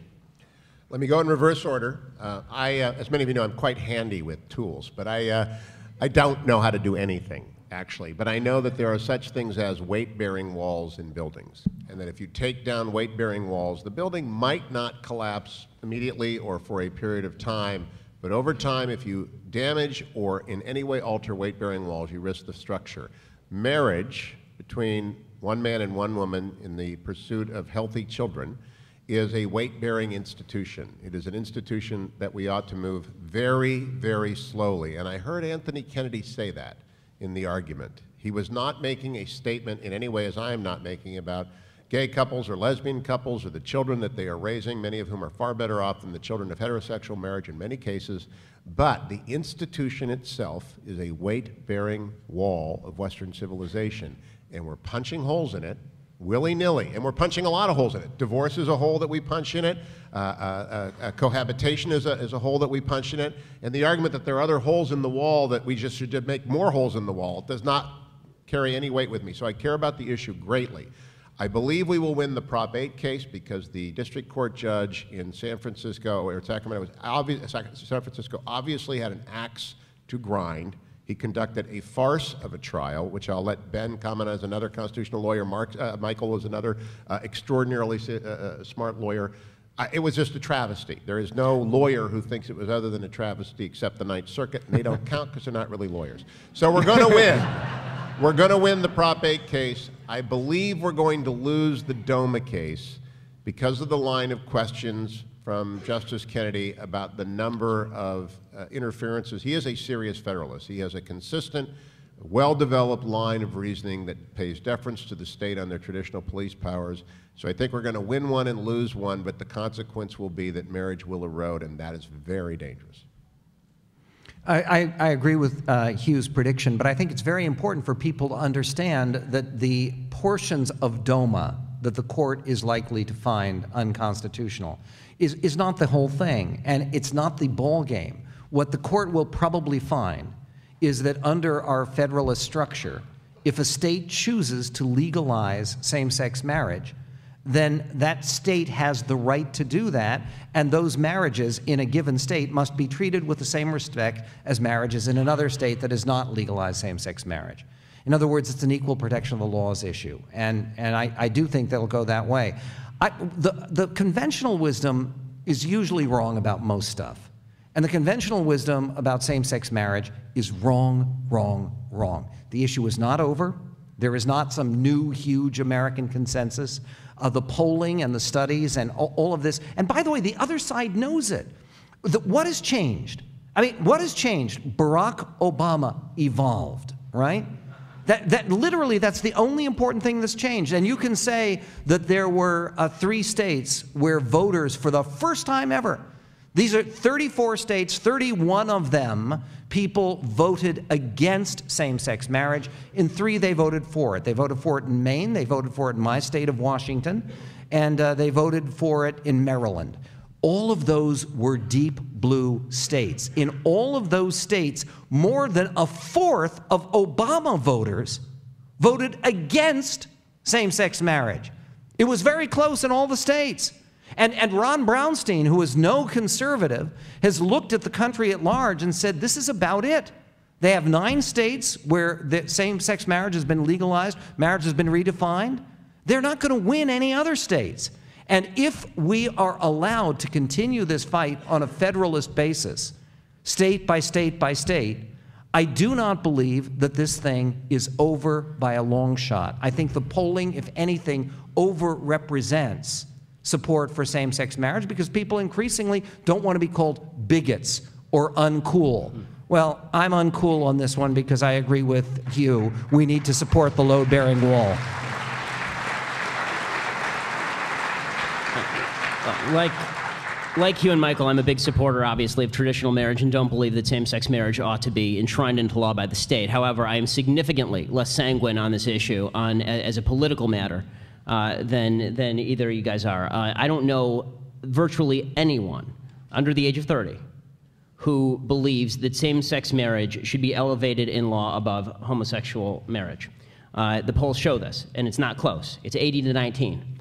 Let me go in reverse order. As many of you know, I'm quite handy with tools, but I don't know how to do anything, actually, but I know that there are such things as weight-bearing walls in buildings, and that if you take down weight-bearing walls, the building might not collapse immediately or for a period of time, but over time, if you damage or in any way alter weight-bearing walls, you risk the structure. Marriage between one man and one woman in the pursuit of healthy children is a weight-bearing institution. It is an institution that we ought to move very, very slowly. And I heard Anthony Kennedy say that in the argument. He was not making a statement in any way, as I am not making, about gay couples or lesbian couples or the children that they are raising, many of whom are far better off than the children of heterosexual marriage in many cases. But the institution itself is a weight-bearing wall of Western civilization. And we're punching holes in it willy-nilly, and we're punching a lot of holes in it. Divorce is a hole that we punch in it. Cohabitation is a hole that we punch in it. And the argument that there are other holes in the wall that we just should make more holes in the wall does not carry any weight with me. So I care about the issue greatly. I believe we will win the Prop 8 case because the district court judge in San Francisco, or Sacramento, San Francisco obviously had an axe to grind. He conducted a farce of a trial, which I'll let Ben comment on as another constitutional lawyer. Michael is another extraordinarily smart lawyer. It was just a travesty. There is no lawyer who thinks it was other than a travesty except the Ninth Circuit, and they don't count because they're not really lawyers. So we're going to win. We're going to win the Prop 8 case. I believe we're going to lose the DOMA case because of the line of questions from Justice Kennedy about the number of interferences. He is a serious federalist. He has a consistent, well-developed line of reasoning that pays deference to the state on their traditional police powers. So I think we're going to win one and lose one, but the consequence will be that marriage will erode, and that is very dangerous. I agree with Hugh's prediction, but I think it's very important for people to understand that the portions of DOMA that the court is likely to find unconstitutional is not the whole thing, and it's not the ball game. What the court will probably find is that under our federalist structure, if a state chooses to legalize same-sex marriage, then that state has the right to do that, and those marriages in a given state must be treated with the same respect as marriages in another state that has not legalized same-sex marriage. In other words, it's an equal protection of the laws issue, and I do think that'll go that way. The conventional wisdom is usually wrong about most stuff, and the conventional wisdom about same-sex marriage is wrong, wrong, wrong. The issue is not over. There is not some new, huge American consensus. The polling and the studies and all of this. And by the way, the other side knows it. What has changed? I mean, what has changed? Barack Obama evolved, right? That literally, that's the only important thing that's changed. And you can say that there were 3 states where voters, for the first time ever, these are 34 states, 31 of them, people voted against same-sex marriage. In 3, they voted for it. They voted for it in Maine, they voted for it in my state of Washington, and they voted for it in Maryland. All of those were deep blue states. In all of those states, more than a fourth of Obama voters voted against same-sex marriage. It was very close in all the states. And Ron Brownstein, who is no conservative, has looked at the country at large and said, this is about it. They have 9 states where the same-sex marriage has been legalized, marriage has been redefined. They're not going to win any other states. And if we are allowed to continue this fight on a federalist basis, state by state by state, I do not believe that this thing is over by a long shot. I think the polling, if anything, overrepresents support for same-sex marriage because people increasingly don't want to be called bigots or uncool. Well, I'm uncool on this one because I agree with Hugh. We need to support the load-bearing wall. Like Hugh and Michael, I'm a big supporter, obviously, of traditional marriage and don't believe that same-sex marriage ought to be enshrined into law by the state. However, I am significantly less sanguine on this issue as a political matter than either of you guys are. I don't know virtually anyone under the age of 30 who believes that same-sex marriage should be elevated in law above homosexual marriage. The polls show this, and it's not close. It's 80 to 19.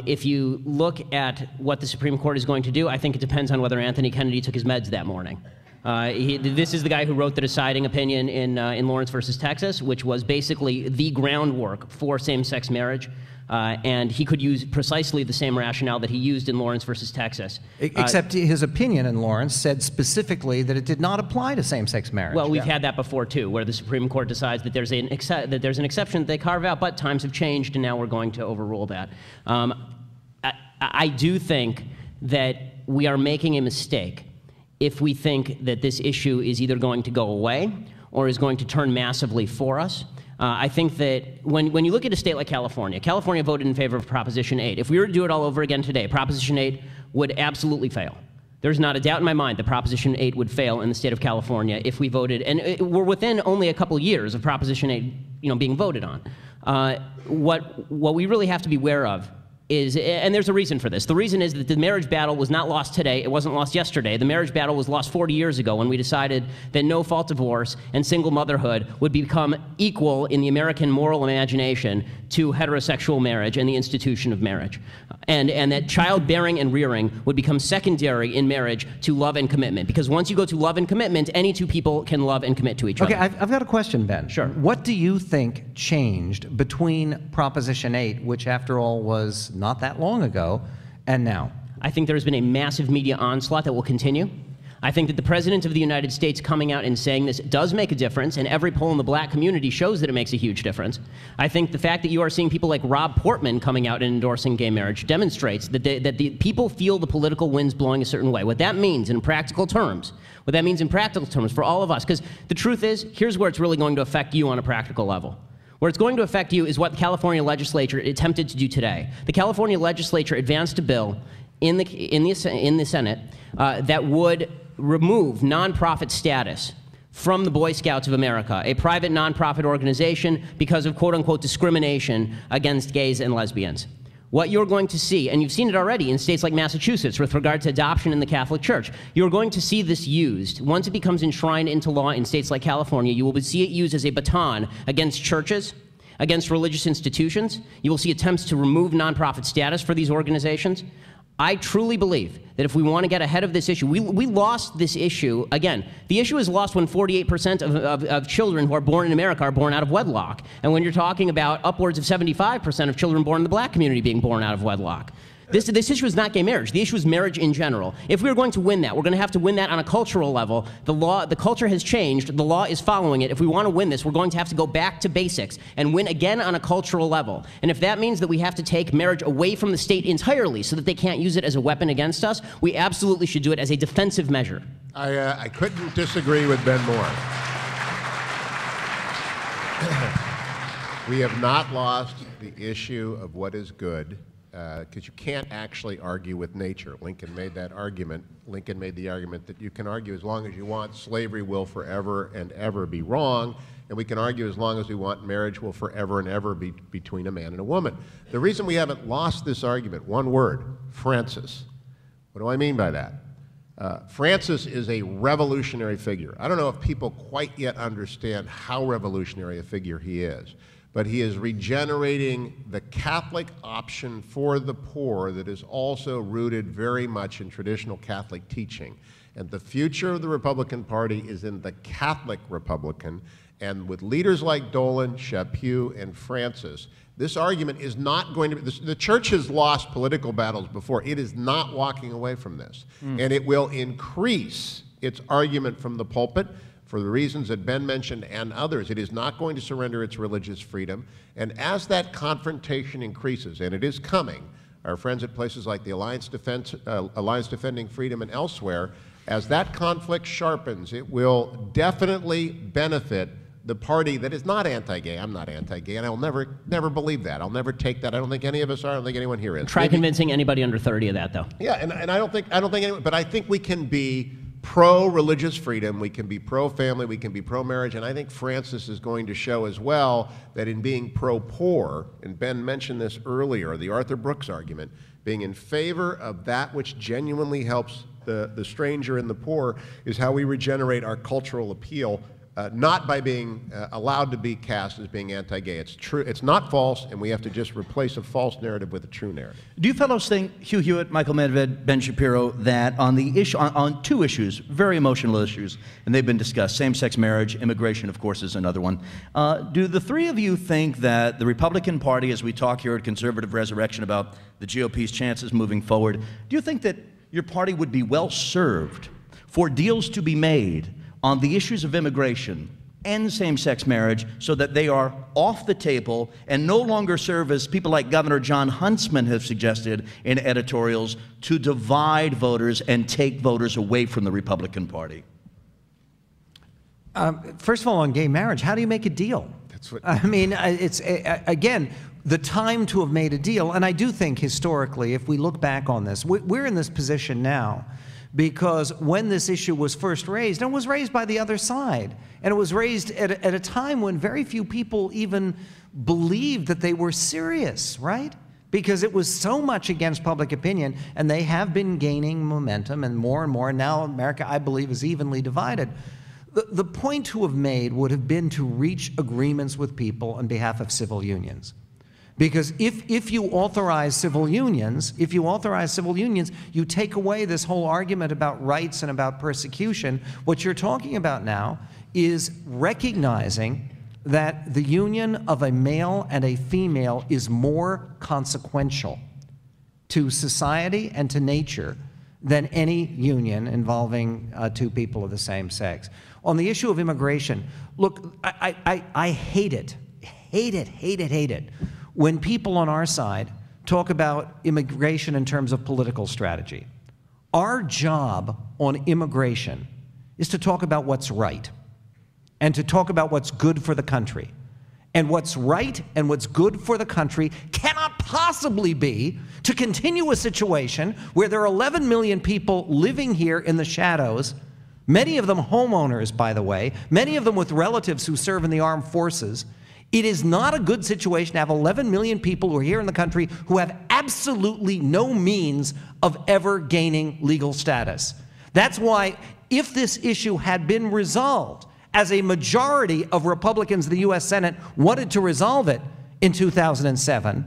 If you look at what the Supreme Court is going to do, I think it depends on whether Anthony Kennedy took his meds that morning. This is the guy who wrote the deciding opinion in Lawrence versus Texas, which was basically the groundwork for same-sex marriage. And he could use precisely the same rationale that he used in Lawrence versus Texas. Except his opinion in Lawrence said specifically that it did not apply to same-sex marriage. Well, we've had that before, too, where the Supreme Court decides that there's an exception that they carve out, but times have changed, and now we're going to overrule that. I do think that we are making a mistake if we think that this issue is either going to go away or is going to turn massively for us. I think that when you look at a state like California, California voted in favor of Proposition 8. If we were to do it all over again today, Proposition 8 would absolutely fail. There's not a doubt in my mind that Proposition 8 would fail in the state of California if we voted, and we're within only a couple years of Proposition 8 being voted on. What we really have to be aware of is, and there's a reason for this. The reason is that the marriage battle was not lost today. It wasn't lost yesterday. The marriage battle was lost 40 years ago when we decided that no-fault divorce and single motherhood would become equal in the American moral imagination to heterosexual marriage and the institution of marriage. And that childbearing and rearing would become secondary in marriage to love and commitment. Because once you go to love and commitment, any two people can love and commit to each other. Okay, I've got a question, Ben. Sure. What do you think changed between Proposition 8, which after all was not that long ago, and now? I think there's been a massive media onslaught that will continue. I think that the President of the United States coming out and saying this does make a difference, and every poll in the black community shows that it makes a huge difference. I think the fact that you are seeing people like Rob Portman coming out and endorsing gay marriage demonstrates that the people feel the political winds blowing a certain way. What that means in practical terms, for all of us, because the truth is, here's where it's really going to affect you on a practical level. Where it's going to affect you is what the California legislature attempted to do today. The California legislature advanced a bill in the Senate that would remove nonprofit status from the Boy Scouts of America, a private nonprofit organization, because of quote-unquote discrimination against gays and lesbians. What you're going to see, and you've seen it already in states like Massachusetts with regard to adoption in the Catholic Church, you're going to see this used. Once it becomes enshrined into law in states like California, you will see it used as a baton against churches, against religious institutions. You will see attempts to remove nonprofit status for these organizations. I truly believe that if we want to get ahead of this issue, we lost this issue. Again, the issue is lost when 48% of children who are born in America are born out of wedlock. And when you're talking about upwards of 75% of children born in the black community being born out of wedlock. This issue is not gay marriage. The issue is marriage in general. If we're going to win that, we're going to have to win that on a cultural level. The culture has changed. The law is following it. If we want to win this, we're going to have to go back to basics and win again on a cultural level. And if that means that we have to take marriage away from the state entirely so that they can't use it as a weapon against us, we absolutely should do it as a defensive measure. I couldn't disagree with Ben more. We have not lost the issue of what is good, because you can't actually argue with nature. Lincoln made that argument. Lincoln made the argument that you can argue as long as you want, slavery will forever and ever be wrong, and we can argue as long as we want, marriage will forever and ever be between a man and a woman. The reason we haven't lost this argument, one word, Francis. What do I mean by that? Francis is a revolutionary figure. I don't know if people quite yet understand how revolutionary a figure he is, but he is regenerating the Catholic option for the poor that is also rooted very much in traditional Catholic teaching. And the future of the Republican Party is in the Catholic Republican, and with leaders like Dolan, Hugh, and Francis, this argument is not going to be, the church has lost political battles before. It is not walking away from this. And it will increase its argument from the pulpit for the reasons that Ben mentioned and others. It is not going to surrender its religious freedom. And as that confrontation increases, and it is coming, our friends at places like the Alliance Defending Freedom and elsewhere, as that conflict sharpens, it will definitely benefit the party that is not anti-gay. I'm not anti-gay, and I'll never believe that. I'll never take that. I don't think any of us are. I don't think anyone here is. Try convincing anybody under 30 of that, though. Yeah, and I don't think anyone, but I think we can be pro-religious freedom, we can be pro-family, we can be pro-marriage, and I think Francis is going to show as well that in being pro-poor, and Ben mentioned this earlier, the Arthur Brooks argument, being in favor of that which genuinely helps the stranger and the poor is how we regenerate our cultural appeal, not by being allowed to be cast as being anti-gay. It's true. It's not false, and we have to just replace a false narrative with a true narrative. Do you fellows think, Hugh Hewitt, Michael Medved, Ben Shapiro, that on the issue, on two issues, very emotional issues, and they've been discussed, same-sex marriage, immigration, of course, is another one. Do the three of you think that the Republican Party, as we talk here at Conservative Resurrection about the GOP's chances moving forward, do you think that your party would be well served for deals to be made on the issues of immigration and same-sex marriage so that they are off the table and no longer serve, as people like Governor John Huntsman have suggested in editorials, to divide voters and take voters away from the Republican Party? First of all, on gay marriage, how do you make a deal? That's what I mean, it's, again, the time to have made a deal, and I do think historically, if we look back on this, we're in this position now because when this issue was first raised, and it was raised by the other side, and it was raised at a time when very few people even believed that they were serious, right? Because it was so much against public opinion, and they have been gaining momentum and more, and now America, I believe, is evenly divided. The point to have made would have been to reach agreements with people on behalf of civil unions. Because if you authorize civil unions, you take away this whole argument about rights and about persecution. What you're talking about now is recognizing that the union of a male and a female is more consequential to society and to nature than any union involving two people of the same sex. On the issue of immigration, look, I hate it when people on our side talk about immigration in terms of political strategy. Our job on immigration is to talk about what's right and to talk about what's good for the country. And what's right and what's good for the country cannot possibly be to continue a situation where there are 11 million people living here in the shadows, many of them homeowners, by the way, many of them with relatives who serve in the armed forces. It is not a good situation to have 11 million people who are here in the country who have absolutely no means of ever gaining legal status. That's why if this issue had been resolved as a majority of Republicans in the U.S. Senate wanted to resolve it in 2007,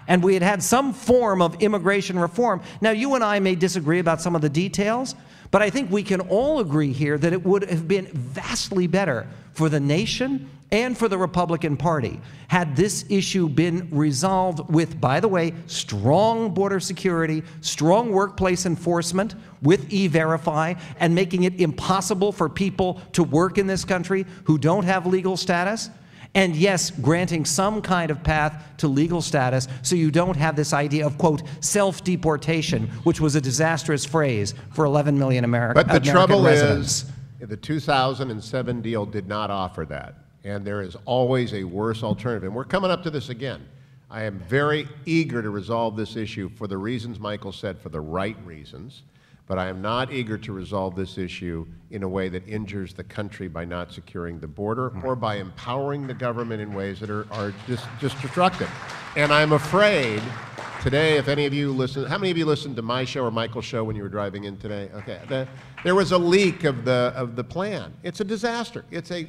and we had had some form of immigration reform. Now, you and I may disagree about some of the details, but I think we can all agree here that it would have been vastly better for the nation and for the Republican Party had this issue been resolved with, by the way, strong border security, strong workplace enforcement with E-Verify, and making it impossible for people to work in this country who don't have legal status. And yes, granting some kind of path to legal status so you don't have this idea of, quote, self-deportation, which was a disastrous phrase for 11 million American residents. But the trouble is, the 2007 deal did not offer that. And there is always a worse alternative. And we're coming up to this again. I am very eager to resolve this issue for the reasons Michael said, for the right reasons. But I am not eager to resolve this issue in a way that injures the country by not securing the border or by empowering the government in ways that are just destructive. And I'm afraid today, if any of you listen, how many of you listened to my show or Michael's show when you were driving in today? Okay, there was a leak of the plan. It's a disaster.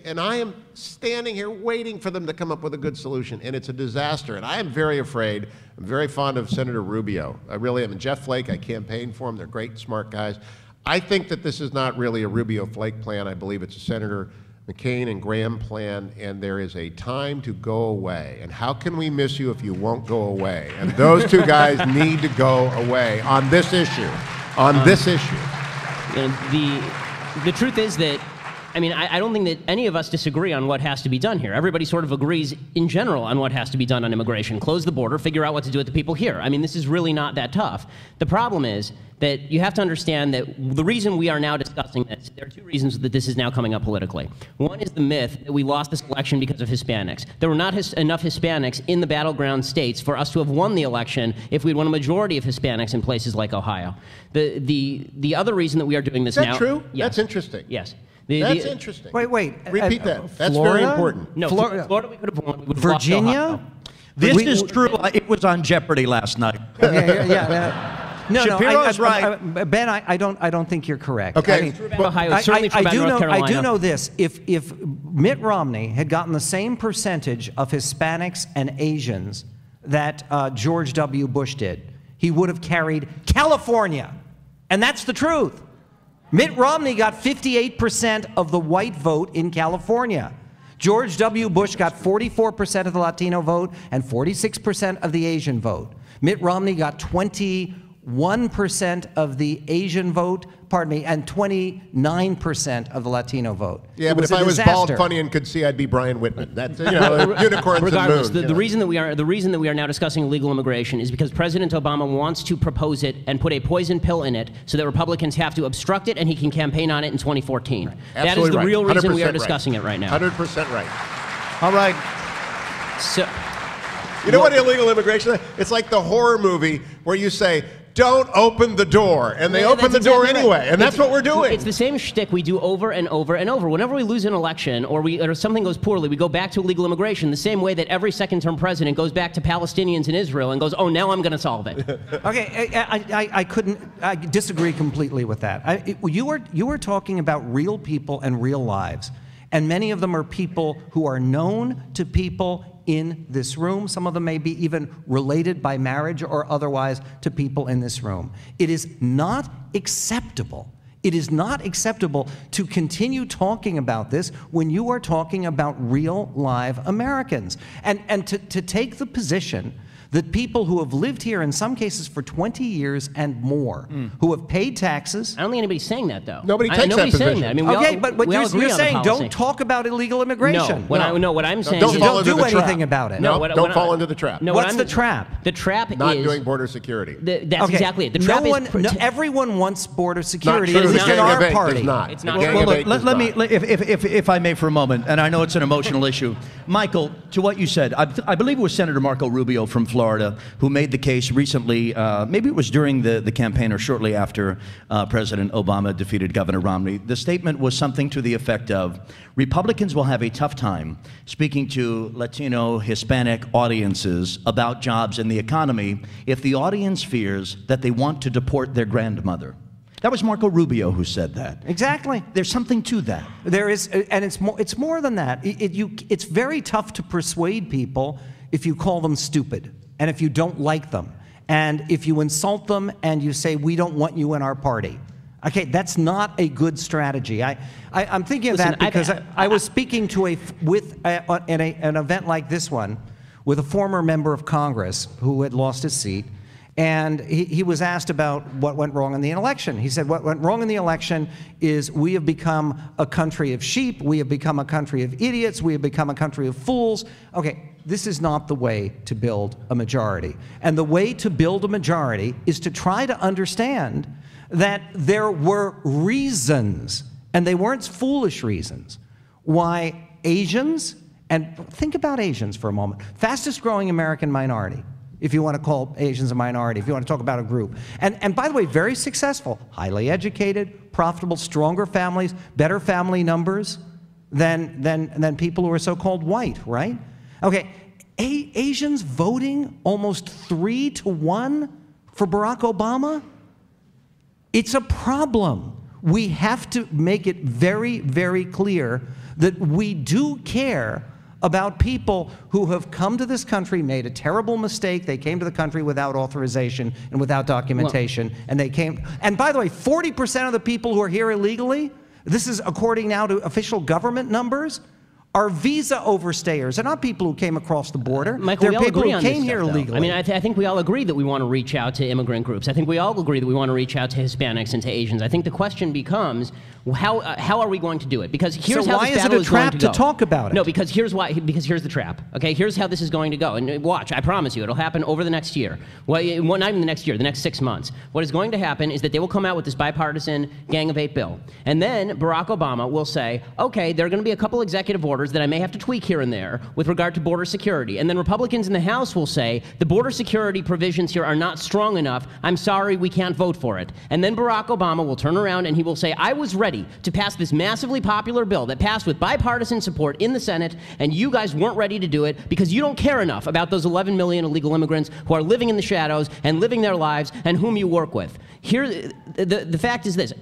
And I am standing here waiting for them to come up with a good solution, and it's a disaster. And I am very afraid. I'm very fond of Senator Rubio. I really am. And Jeff Flake, I campaigned for him. They're great, smart guys. I think that this is not really a Rubio-Flake plan. I believe it's a Senator McCain and Graham plan, and there is a time to go away. And how can we miss you if you won't go away? And those two guys need to go away on this issue. On this issue. You know, the truth is that, I mean, I don't think that any of us disagree on what has to be done here. Everybody sort of agrees in general on what has to be done on immigration. Close the border, figure out what to do with the people here. I mean, this is really not that tough. The problem is that you have to understand that the reason we are now discussing this, there are two reasons that this is now coming up politically. One is the myth that we lost this election because of Hispanics. There were not enough Hispanics in the battleground states for us to have won the election if we'd won a majority of Hispanics in places like Ohio. The other reason that we are doing this now... Is that true? Yes. That's interesting. Yes. That's interesting. Wait. Repeat that. That's Florida? very important. No, Florida we could have won. We would have lost Virginia? Ohio. This is true. It was on Jeopardy last night. No, Shapiro's right. Ben, I don't think you're correct. Okay. I mean, True about Ohio. It's certainly true about North Carolina. I do know this. If Mitt Romney had gotten the same percentage of Hispanics and Asians that George W. Bush did, he would have carried California. And that's the truth. Mitt Romney got 58% of the white vote in California. George W. Bush got 44% of the Latino vote and 46% of the Asian vote. Mitt Romney got 21% of the Asian vote, and 29% of the Latino vote. Yeah, but if I was bald, funny, and could see, I'd be Brian Whitman. That's, you know, unicorns Regardless, and moons. the reason that we are now discussing illegal immigration is because President Obama wants to propose it and put a poison pill in it so that Republicans have to obstruct it and he can campaign on it in 2014. Right. That is the right. real reason we are right. discussing it right now. 100% right. All right. So, you know what illegal immigration is? It's like the horror movie where you say, don't open the door, and they open the door anyway, and that's what we're doing. It's the same shtick we do over and over and over. Whenever we lose an election or something goes poorly, we go back to illegal immigration the same way that every second-term president goes back to Palestinians in Israel and goes, oh, now I'm going to solve it. Okay, I disagree completely with that. You were talking about real people and real lives, and many of them are people who are known to people in this room. Some of them may be even related by marriage or otherwise to people in this room. It is not acceptable. It is not acceptable to continue talking about this when you are talking about real, live Americans. And to take the position that people who have lived here in some cases for 20 years and more, who have paid taxes. I don't think anybody's saying that, though. Nobody's saying that. I mean, but we all agree you're on saying the policy. don't talk about illegal immigration. No, what I'm saying Don't is fall don't into do the trap. anything about it. No, don't fall into the trap. No, What's the trap? The trap Not is doing border security. That's exactly it. The trap is everyone wants border security. Not true. At least The in Gang of our Eight party. does not. It's not The Gang true. of Well, Eight look, does let me, not. if I may for a moment, and I know it's an emotional issue. Michael, to what you said, I believe it was Senator Marco Rubio from Florida who made the case recently, maybe it was during the campaign or shortly after President Obama defeated Governor Romney. The statement was something to the effect of, Republicans will have a tough time speaking to Latino, Hispanic audiences about jobs and the economy if the audience fears that they want to deport their grandmother. That was Marco Rubio who said that. Exactly. There's something to that. There is, and it's more than that. It's very tough to persuade people if you call them stupid and if you don't like them and if you insult them and you say, we don't want you in our party. Okay, that's not a good strategy. I'm thinking of that because I was speaking to an event like this one with a former member of Congress who had lost his seat. And he was asked about what went wrong in the election. He said, what went wrong in the election is we have become a country of sheep, we have become a country of idiots, we have become a country of fools. Okay, this is not the way to build a majority. And the way to build a majority is to try to understand that there were reasons, and they weren't foolish reasons, why Asians, and think about Asians for a moment, fastest growing American minority, if you want to call Asians a minority, if you want to talk about a group. And by the way, very successful, highly educated, profitable, stronger families, better family numbers than people who are so-called white, right? Okay, Asians voting almost 3-1 for Barack Obama? It's a problem. We have to make it very, very clear that we do care about people who have come to this country, made a terrible mistake. They came to the country without authorization and without documentation. And they came, and by the way, 40% of the people who are here illegally, this is according now to official government numbers, are visa overstayers. They're not people who came across the border. Michael, They're people who came here illegally. I mean, I think we all agree that we want to reach out to immigrant groups. I think we all agree that we want to reach out to Hispanics and to Asians. I think the question becomes, how are we going to do it? Because here's how this battle is going to go. So why is it a trap to talk about it? No, because here's why. Because here's the trap. Okay, here's how this is going to go. And watch, I promise you, it'll happen over the next year. Well, not even the next year, the next 6 months. What is going to happen is that they will come out with this bipartisan Gang of 8 bill, and then Barack Obama will say, okay, there are going to be a couple executive orders that I may have to tweak here and there with regard to border security. And then Republicans in the House will say, the border security provisions here are not strong enough. I'm sorry, we can't vote for it. And then Barack Obama will turn around and he will say, I was ready to pass this massively popular bill that passed with bipartisan support in the Senate, and you guys weren't ready to do it because you don't care enough about those 11 million illegal immigrants who are living in the shadows and living their lives and whom you work with. Here, the fact is this.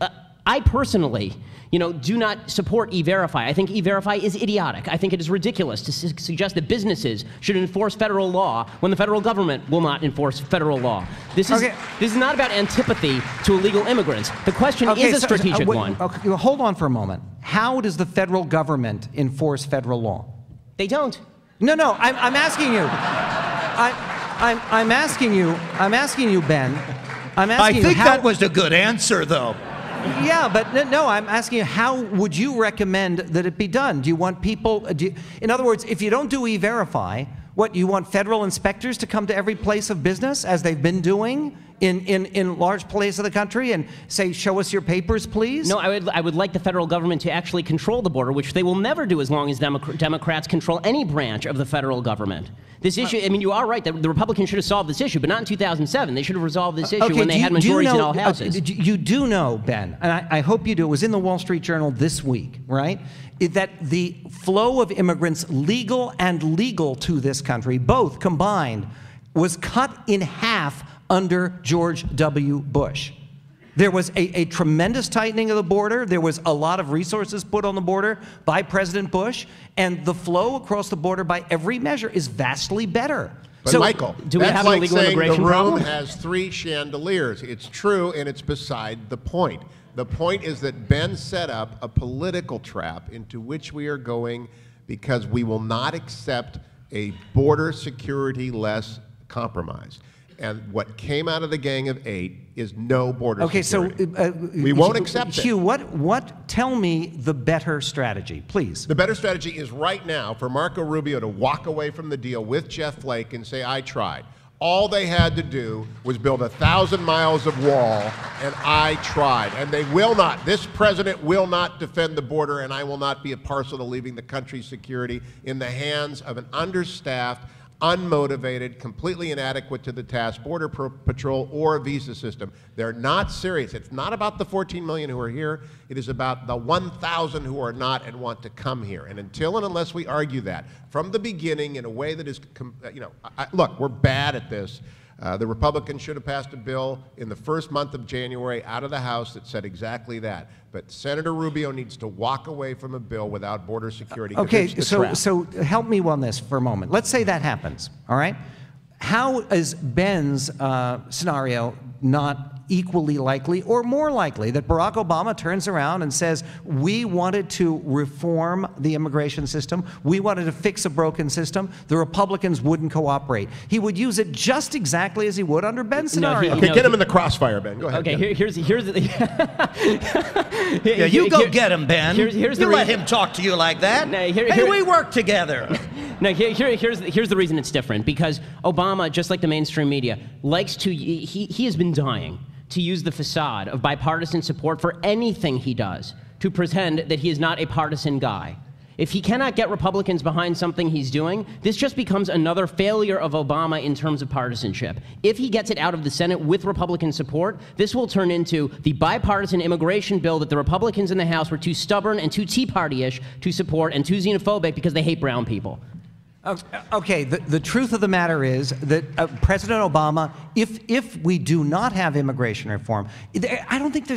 I personally, do not support E-Verify. I think E-Verify is idiotic. I think it is ridiculous to suggest that businesses should enforce federal law when the federal government will not enforce federal law. This is not about antipathy to illegal immigrants. The question is a strategic one. Okay, well, hold on for a moment. How does the federal government enforce federal law? They don't. No, I'm asking you. I'm asking you, Ben. I think that was a good answer, though. Yeah, but no, I'm asking you, how would you recommend that it be done? Do you want people, in other words, if you don't do E-Verify, what, you want federal inspectors to come to every place of business, as they've been doing in large places of the country, and say, show us your papers, please? No, I would like the federal government to actually control the border, which they will never do as long as Democrats control any branch of the federal government. This issue, I mean, you are right, that the Republicans should have solved this issue, but not in 2007. They should have resolved this issue when they had majorities in all houses. You do know, Ben, and I hope you do, it was in the Wall Street Journal this week, right, that the flow of immigrants, legal and legal to this country, both combined, was cut in half under George W. Bush. There was a tremendous tightening of the border. There was a lot of resources put on the border by President Bush, and the flow across the border by every measure is vastly better. But Michael, do we have an illegal immigration problem? The room has 3 chandeliers. It's true, and it's beside the point. The point is that Ben set up a political trap into which we are going because we will not accept a border security-less compromise. And what came out of the Gang of 8 is no border security. So we won't accept it. Hugh, tell me the better strategy, please. The better strategy is right now for Marco Rubio to walk away from the deal with Jeff Flake and say, I tried. All they had to do was build 1,000 miles of wall, and I tried. And they will not. This president will not defend the border, and I will not be a parcel to leaving the country's security in the hands of an understaffed, unmotivated, completely inadequate to the task border patrol or visa system. They're not serious. It's not about the 14 million who are here. It is about the 1,000 who are not and want to come here. And until and unless we argue that from the beginning in a way that is, look, we're bad at this. The Republicans should have passed a bill in the first month of January out of the House that said exactly that. But Senator Rubio needs to walk away from a bill without border security. Okay, It's the trap. so help me on this for a moment. Let's say that happens, all right? How is Ben's scenario not equally likely or more likely that Barack Obama turns around and says, we wanted to reform the immigration system, we wanted to fix a broken system, the Republicans wouldn't cooperate. He would use it just exactly as he would under Ben's scenario. Okay, get him in the crossfire, Ben. Go ahead. Okay, here's the. Yeah, you go get him, Ben. Here's the you let reason- him talk to you like that. No, Hey, we work together. Now, here's the reason it's different. Because Obama, just like the mainstream media, likes to. He has been dying to use the facade of bipartisan support for anything he does to pretend that he is not a partisan guy. If he cannot get Republicans behind something he's doing, this just becomes another failure of Obama in terms of partisanship. If he gets it out of the Senate with Republican support, this will turn into the bipartisan immigration bill that the Republicans in the House were too stubborn and too Tea Party-ish to support and too xenophobic because they hate brown people. Okay, the truth of the matter is that President Obama, if we do not have immigration reform, I don't think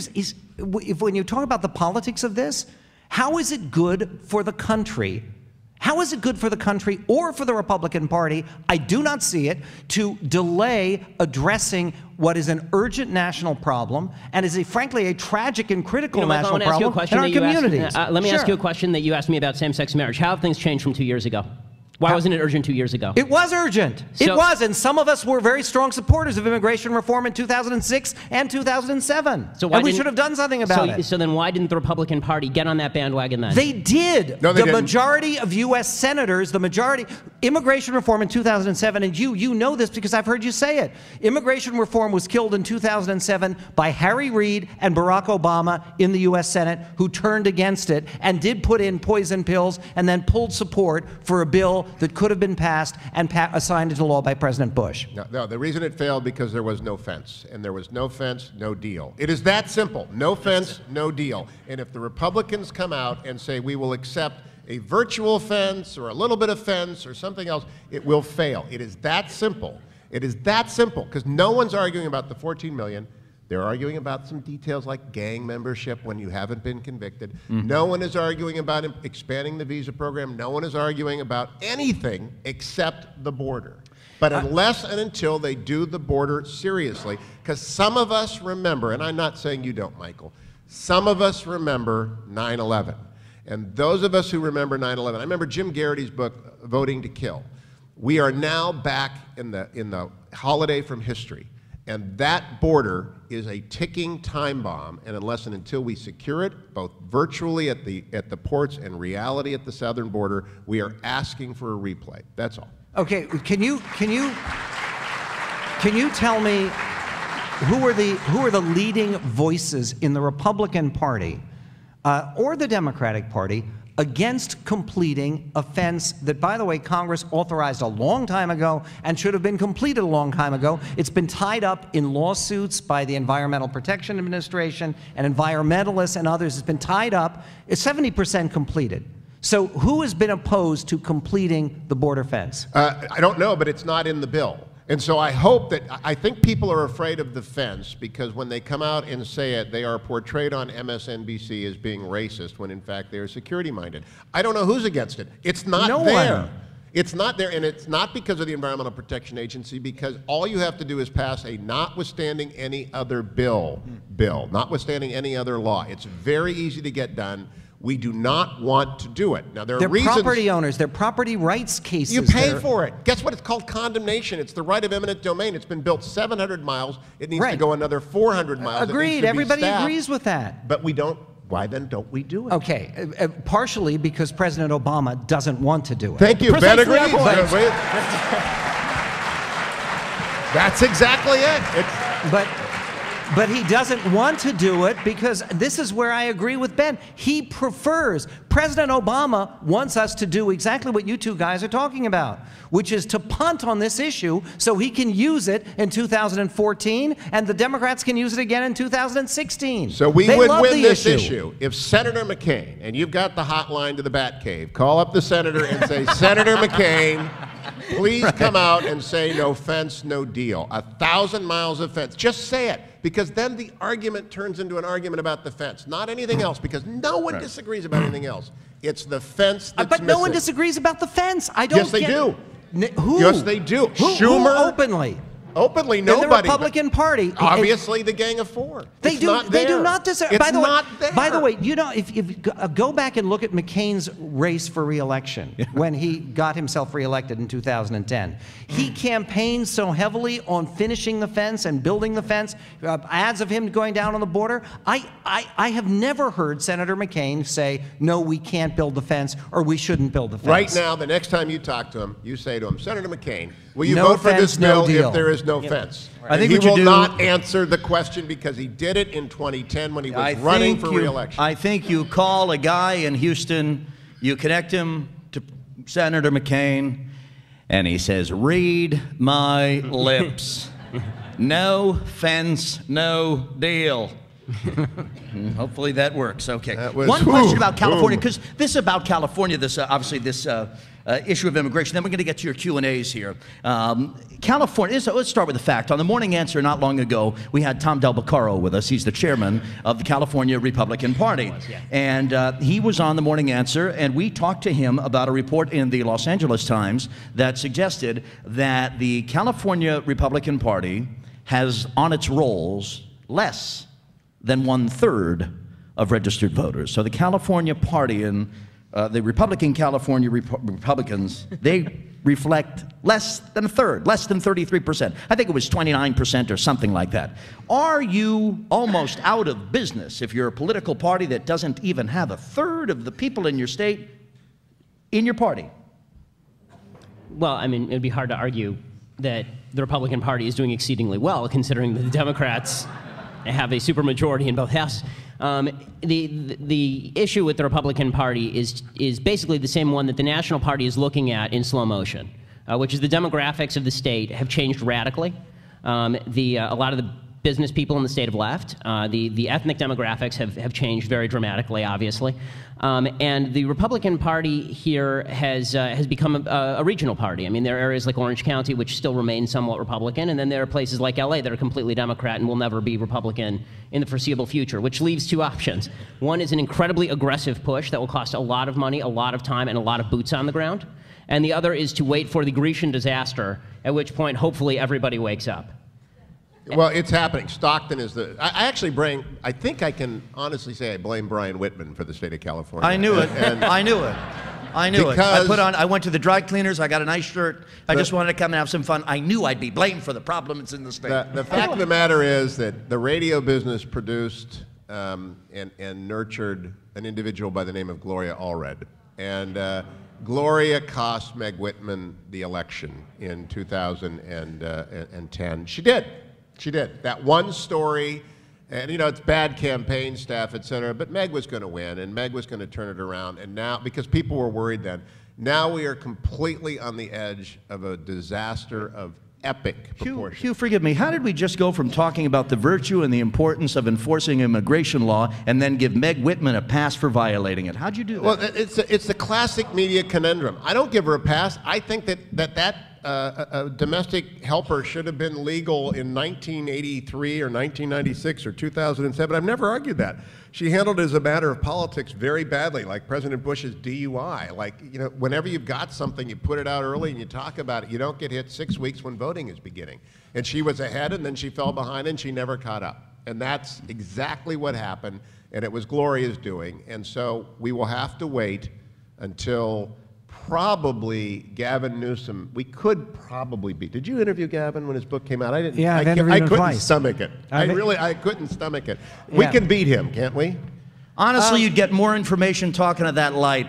when you talk about the politics of this, how is it good for the country? How is it good for the country or for the Republican Party? I do not see it to delay addressing what is an urgent national problem and is frankly a tragic and critical national problem in our communities. Let me ask you a question that you asked me about same-sex marriage. How have things changed from 2 years ago? Why wasn't it urgent 2 years ago? It was urgent. It was, and some of us were very strong supporters of immigration reform in 2006 and 2007. And we should have done something about it. So then why didn't the Republican Party get on that bandwagon then? They did. No, they the didn't. majority of U.S. senators, the majority, immigration reform in 2007, and you know this because I've heard you say it. Immigration reform was killed in 2007 by Harry Reid and Barack Obama in the U.S. Senate, who turned against it and did put in poison pills and then pulled support for a bill that could have been passed and signed into law by President Bush. No, the reason it failed because there was no fence. And there was no fence, no deal. It is that simple. No fence, no deal. And if the Republicans come out and say we will accept a virtual fence or a little bit of fence or something else, it will fail. It is that simple. It is that simple because no one's arguing about the 14 million. They're arguing about some details like gang membership when you haven't been convicted. No one is arguing about expanding the visa program. No one is arguing about anything except the border. But unless and until they do the border seriously, because some of us remember, and I'm not saying you don't, Michael, some of us remember 9/11. And those of us who remember 9/11, I remember Jim Garrity's book, Voting to Kill. We are now back in the holiday from history. And that border is a ticking time bomb, and unless and until we secure it, both virtually at the ports and reality at the southern border, we are asking for a replay. That's all. Okay, can you tell me who are the leading voices in the Republican Party or the Democratic Party against completing a fence that, by the way, Congress authorized a long time ago and should have been completed a long time ago? It's been tied up in lawsuits by the Environmental Protection Administration and environmentalists and others. It's been tied up. It's 70% completed. So who has been opposed to completing the border fence? I don't know, but it's not in the bill. And so I hope that, I think people are afraid of the fence because when they come out and say it, they are portrayed on MSNBC as being racist when in fact they are security minded. I don't know who's against it. It's not there. It's not there, and it's not because of the Environmental Protection Agency, because all you have to do is pass a notwithstanding any other bill, notwithstanding any other law. It's very easy to get done. We do not want to do it. Now, there are reasons. They're property owners. They're property rights cases. You pay for it. Guess what? It's called condemnation. It's the right of eminent domain. It's been built 700 miles. It needs to go another 400 miles. Agreed. Everybody agrees with that. But we don't. Why then don't we do it? Okay. Partially because President Obama doesn't want to do it. Thank you. Ben agrees. That's exactly it. But he doesn't want to do it because this is where I agree with Ben. He prefers, President Obama wants us to do exactly what you two guys are talking about, which is to punt on this issue so he can use it in 2014 and the Democrats can use it again in 2016. So we would win this issue if Senator McCain, and you've got the hotline to the Batcave, call up the senator and say, Senator McCain, please come out and say no fence, no deal. 1,000 miles of fence. Just say it, because then the argument turns into an argument about the fence, not anything else, because no one disagrees about anything else. It's the fence that's But no one missing. disagrees about the fence. I don't Yes, they do. Who? Yes, they do. Who Schumer. openly. Openly, In nobody. the Republican Party. Obviously, the Gang of Four. They It's do. not They do there. not disagree. It's not there. By the way, you know, if go back and look at McCain's race for re-election when he got himself re-elected in 2010, he campaigned so heavily on finishing the fence and building the fence. Ads of him going down on the border. I have never heard Senator McCain say, "No, we can't build the fence," or "We shouldn't build the fence." Right now, the next time you talk to him, you say to him, Senator McCain, will you No vote for fence, this no bill deal. if there is no fence? I think he what you will do- not answer the question because he did it in 2010 when he was running for re-election. I think you call a guy in Houston, you connect him to Senator McCain, and he says, "Read my lips. No fence, no deal." Hopefully that works. Okay. That was- One question whew, about California, boom. because this is about California. This obviously this issue of immigration. Then we're going to get to your Q&As here. California. Let's start with the fact. On the Morning Answer not long ago, we had Tom Del Beccaro with us. He's the chairman of the California Republican Party, and he was on the Morning Answer, and we talked to him about a report in the Los Angeles Times that suggested that the California Republican Party has on its rolls less than 1/3 of registered voters. So the California Party and the Republican California Republicans, they reflect less than a third, less than 33%. I think it was 29% or something like that. Are you almost out of business if you're a political party that doesn't even have a third of the people in your state in your party? Well, I mean, it'd be hard to argue that the Republican Party is doing exceedingly well, considering that the Democrats have a supermajority in both houses. The issue with the Republican Party is basically the same one that the National Party is looking at in slow motion, which is the demographics of the state have changed radically. A lot of the business people in the state have left. The ethnic demographics have changed very dramatically, obviously. And the Republican Party here has become a regional party. I mean, there are areas like Orange County which still remain somewhat Republican, and then there are places like LA that are completely Democrat and will never be Republican in the foreseeable future, which leaves two options. One is an incredibly aggressive push that will cost a lot of money, a lot of time, and a lot of boots on the ground. And the other is to wait for the Grecian disaster, at which point, hopefully, everybody wakes up. Well, it's happening. Stockton is the. I think I can honestly say I blame Brian Whitman for the state of California. I knew it. I knew it. I knew it. Because- I went to the dry cleaners. I got a nice shirt. I just wanted to come and have some fun. I knew I'd be blamed for the problem that's in the state. The fact of the matter is that the radio business produced and nurtured an individual by the name of Gloria Allred. And Gloria cost Meg Whitman the election in 2010. She did. She did. That one story, and you know, it's bad campaign staff, et cetera, but Meg was going to win, and Meg was going to turn it around. And now, because people were worried then, now we are completely on the edge of a disaster of epic proportions. Hugh, forgive me. How did we just go from talking about the virtue and the importance of enforcing immigration law and then give Meg Whitman a pass for violating it? How'd you do that? Well, it's the classic media conundrum. I don't give her a pass. I think that a domestic helper should have been legal in 1983 or 1996 or 2007. I've never argued that. She handled it as a matter of politics very badly, like President Bush's DUI. Like, you know, whenever you've got something, you put it out early and you talk about it. You don't get hit 6 weeks when voting is beginning. And she was ahead, and then she fell behind, and she never caught up. And that's exactly what happened, and it was Gloria's doing. And so we will have to wait until probably Gavin Newsom. We could probably beat. Did you interview Gavin when his book came out? I didn't. Yeah, I've I interviewed him couldn't twice. stomach it. I couldn't stomach it. We Yeah. can beat him, can't we? Honestly, you'd get more information talking to that light.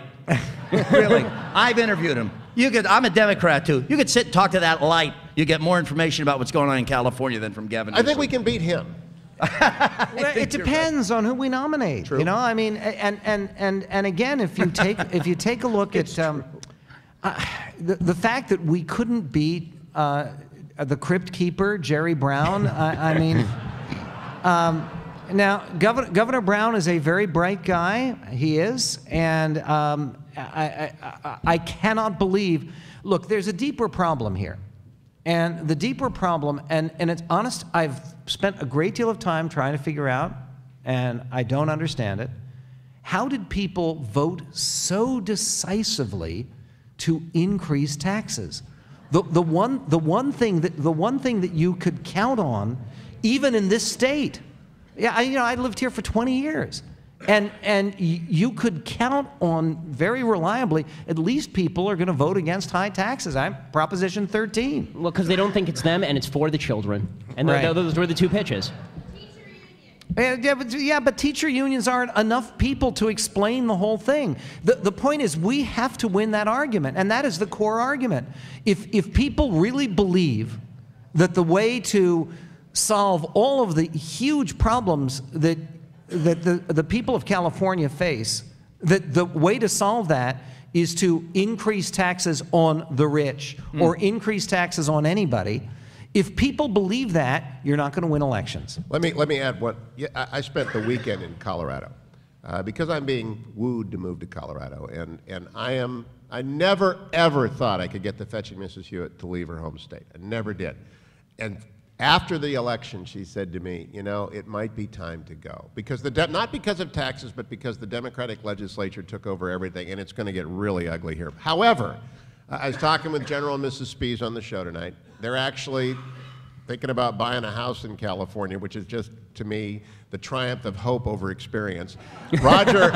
Really. I've interviewed him. I'm a Democrat, too. You could sit and talk to that light. You get more information about what's going on in California than from Gavin I Newsom. think we can beat him. Well, it depends on who we nominate. True. You know, I mean, and again, if you take a look at the fact that we couldn't beat the Crypt Keeper, Jerry Brown. I mean, now Governor Brown is a very bright guy. He is, and I cannot believe. Look, there's a deeper problem here. And the deeper problem, and it's honest, I've spent a great deal of time trying to figure out, and I don't understand it. How did people vote so decisively to increase taxes? The one thing that you could count on, even in this state. Yeah, I lived here for 20 years. And you could count on very reliably, at least people are going to vote against high taxes. I'm Proposition 13. Well, because they don't think it's them and it's for the children. And Right. those were the two pitches. But teacher unions aren't enough people to explain the whole thing. The point is we have to win that argument, and that is the core argument. If people really believe that the way to solve all of the huge problems that the people of California face, that the way to solve that is to increase taxes on the rich or increase taxes on anybody. If people believe that, you're not going to win elections. Let me add what I spent the weekend in Colorado because I'm being wooed to move to Colorado, and I never ever thought I could get the fetching Mrs. Hewitt to leave her home state. I never did, and after the election, she said to me, you know, it might be time to go. Because not because of taxes, but because the Democratic legislature took over everything, and it's going to get really ugly here. However, I was talking with General and Mrs. Spies on the show tonight. They're actually thinking about buying a house in California, which is just, to me, the triumph of hope over experience. Roger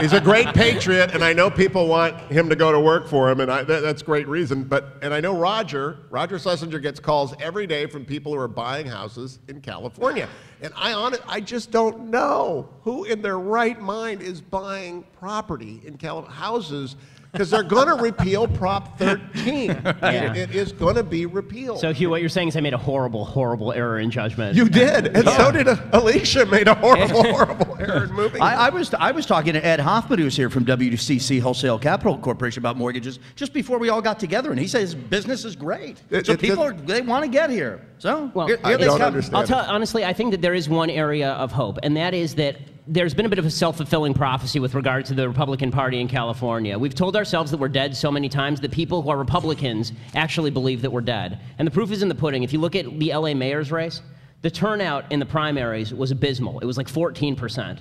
is a great patriot, and I know people want him to go to work for him, and that's great reason. And I know Roger Schlesinger gets calls every day from people who are buying houses in California. And I just don't know who in their right mind is buying property in California, houses, because they're going to repeal Prop 13. Yeah. It is going to be repealed. So, Hugh, what you're saying is I made a horrible, horrible error in judgment. You did, and so did Alicia. Made a horrible error in moving. I was talking to Ed Hoffman, who's here from WCC Wholesale Capital Corporation, about mortgages just before we all got together, and he says business is great. So they want to get here. So Well, here I they don't come. understand. I'll tell honestly, I think that there is one area of hope, and that is that there's been a bit of a self-fulfilling prophecy with regard to the Republican Party in California. We've told ourselves that we're dead so many times that people who are Republicans actually believe that we're dead. And the proof is in the pudding. If you look at the LA mayor's race, the turnout in the primaries was abysmal. It was like 14%.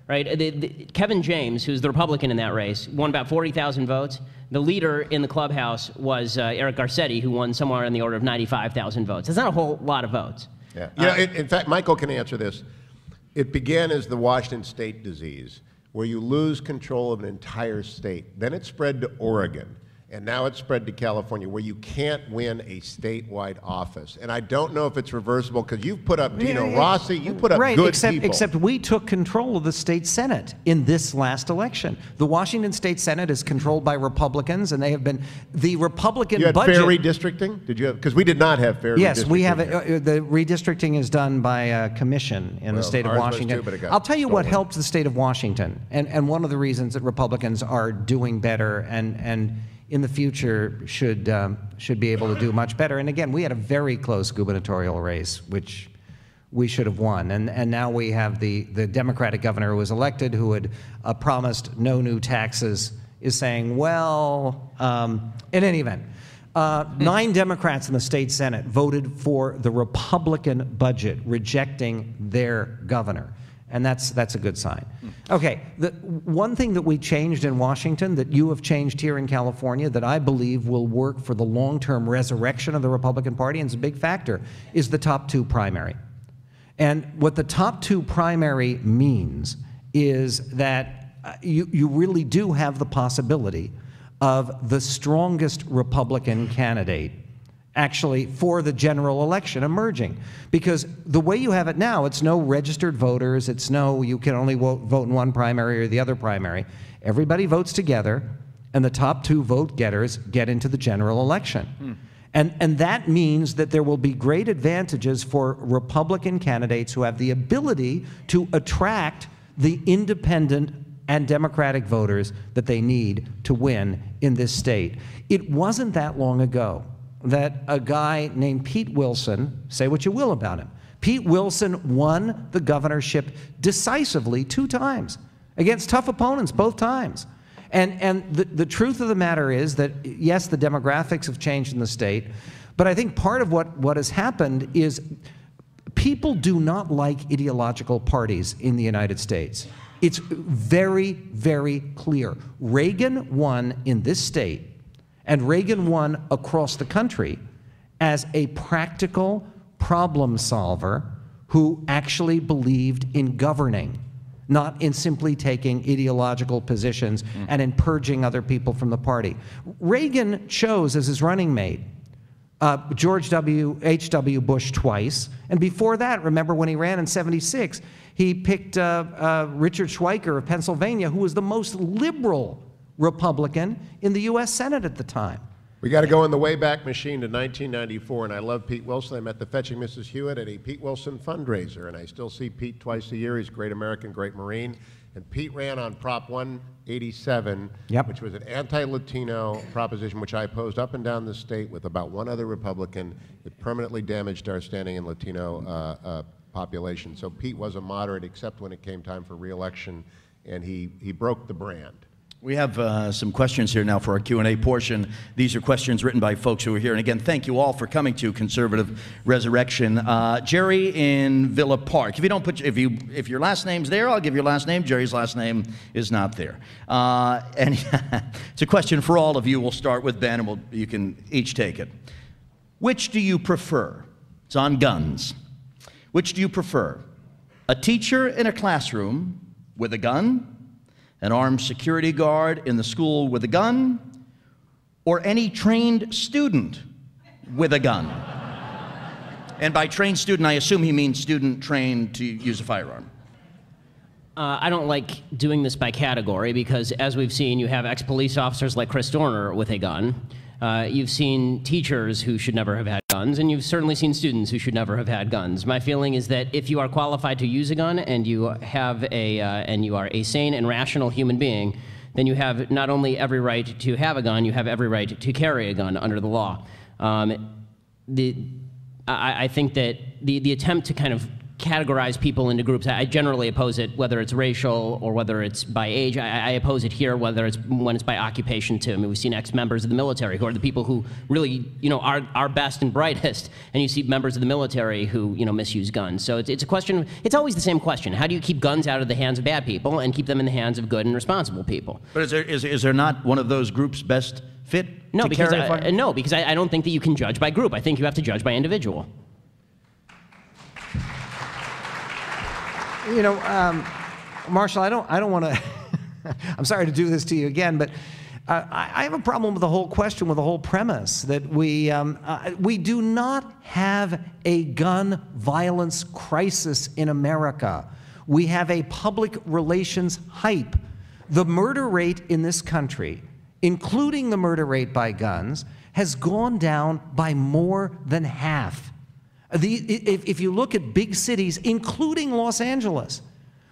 Right? Kevin James, who's the Republican in that race, won about 40,000 votes. The leader in the clubhouse was Eric Garcetti, who won somewhere in the order of 95,000 votes. That's not a whole lot of votes. Yeah. You know, in fact, Michael can answer this. It began as the Washington State disease, where you lose control of an entire state. Then it spread to Oregon, and now it's spread to California, where you can't win a statewide office. And I don't know if it's reversible, because you've put up Dino Rossi, you put up good people. Except we took control of the state Senate in this last election. The Washington State Senate is controlled by Republicans, and they have been the Republican You had budget. fair redistricting? Did you have? Because we did not have fair redistricting. Yes, we have here. the redistricting is done by a commission in the state of ours was Washington. too, but it got I'll tell you what stolen. helped the state of Washington, and one of the reasons that Republicans are doing better and in the future should be able to do much better. And again, we had a very close gubernatorial race, which we should have won. And now we have the Democratic governor who was elected, who had promised no new taxes, is saying, well, in any event, 9 Democrats in the state Senate voted for the Republican budget, rejecting their governor. And that's a good sign. Okay, the one thing that we changed in Washington that you have changed here in California that I believe will work for the long-term resurrection of the Republican Party, and it's a big factor, is the top 2 primary. And what the top 2 primary means is that you really do have the possibility of the strongest Republican candidate actually for the general election emerging. Because the way you have it now, it's no registered voters, it's no you can only vote in one primary or the other primary. Everybody votes together, and the top 2 vote getters get into the general election. And that means that there will be great advantages for Republican candidates who have the ability to attract the independent and Democratic voters that they need to win in this state. It wasn't that long ago that a guy named Pete Wilson, say what you will about him, Pete Wilson won the governorship decisively 2 times against tough opponents both times. And the truth of the matter is that, yes, the demographics have changed in the state, but I think part of what has happened is people do not like ideological parties in the United States. It's very, very clear. Reagan won in this state, and Reagan won across the country as a practical problem solver who actually believed in governing, not in simply taking ideological positions and in purging other people from the party. Reagan chose as his running mate George H.W. Bush twice, and before that, remember when he ran in '76, he picked Richard Schweiker of Pennsylvania, who was the most liberal Republican in the U.S. Senate at the time. We got to go in the Wayback Machine to 1994, and I love Pete Wilson. I met the Fetching Mrs. Hewitt at a Pete Wilson fundraiser, and I still see Pete twice a year. He's a great American, great Marine. And Pete ran on Prop 187, which was an anti-Latino proposition, which I opposed up and down the state with about one other Republican. It permanently damaged our standing in Latino population. So Pete was a moderate, except when it came time for re-election, and he broke the brand. We have some questions here now for our Q&A portion. These are questions written by folks who are here. And again, thank you all for coming to Conservative Resurrection. Jerry in Villa Park. If you don't put, if your last name's there, I'll give your last name. Jerry's last name is not there. And it's a question for all of you. We'll start with Ben, and you can each take it. Which do you prefer? It's on guns. Which do you prefer? A teacher in a classroom with a gun, an armed security guard in the school with a gun, or any trained student with a gun? And by trained student, I assume he means student trained to use a firearm. I don't like doing this by category because, as we've seen, you have ex-police officers like Chris Dorner with a gun. You've seen teachers who should never have had guns, and you've certainly seen students who should never have had guns. My feeling is that if you are qualified to use a gun and you have and you are a sane and rational human being, then you have not only every right to have a gun, you have every right to carry a gun under the law. I think that the attempt to kind of categorize people into groups, I generally oppose it, whether it's racial or whether it's by age. I oppose it here, whether it's when it's by occupation too. I mean, we've seen ex-members of the military who are the people who really, are best and brightest, and you see members of the military who, misuse guns. So it's a question. It's always the same question: how do you keep guns out of the hands of bad people and keep them in the hands of good and responsible people? But is there not one of those groups best fit no, to because carry a firearm? No, because I don't think that you can judge by group. I think you have to judge by individual. Marshall, I don't want to. I'm sorry to do this to you again, but I have a problem with the whole question, with the whole premise that we do not have a gun violence crisis in America. We have a public relations hype. The murder rate in this country, including the murder rate by guns, has gone down by more than half. If you look at big cities, including Los Angeles,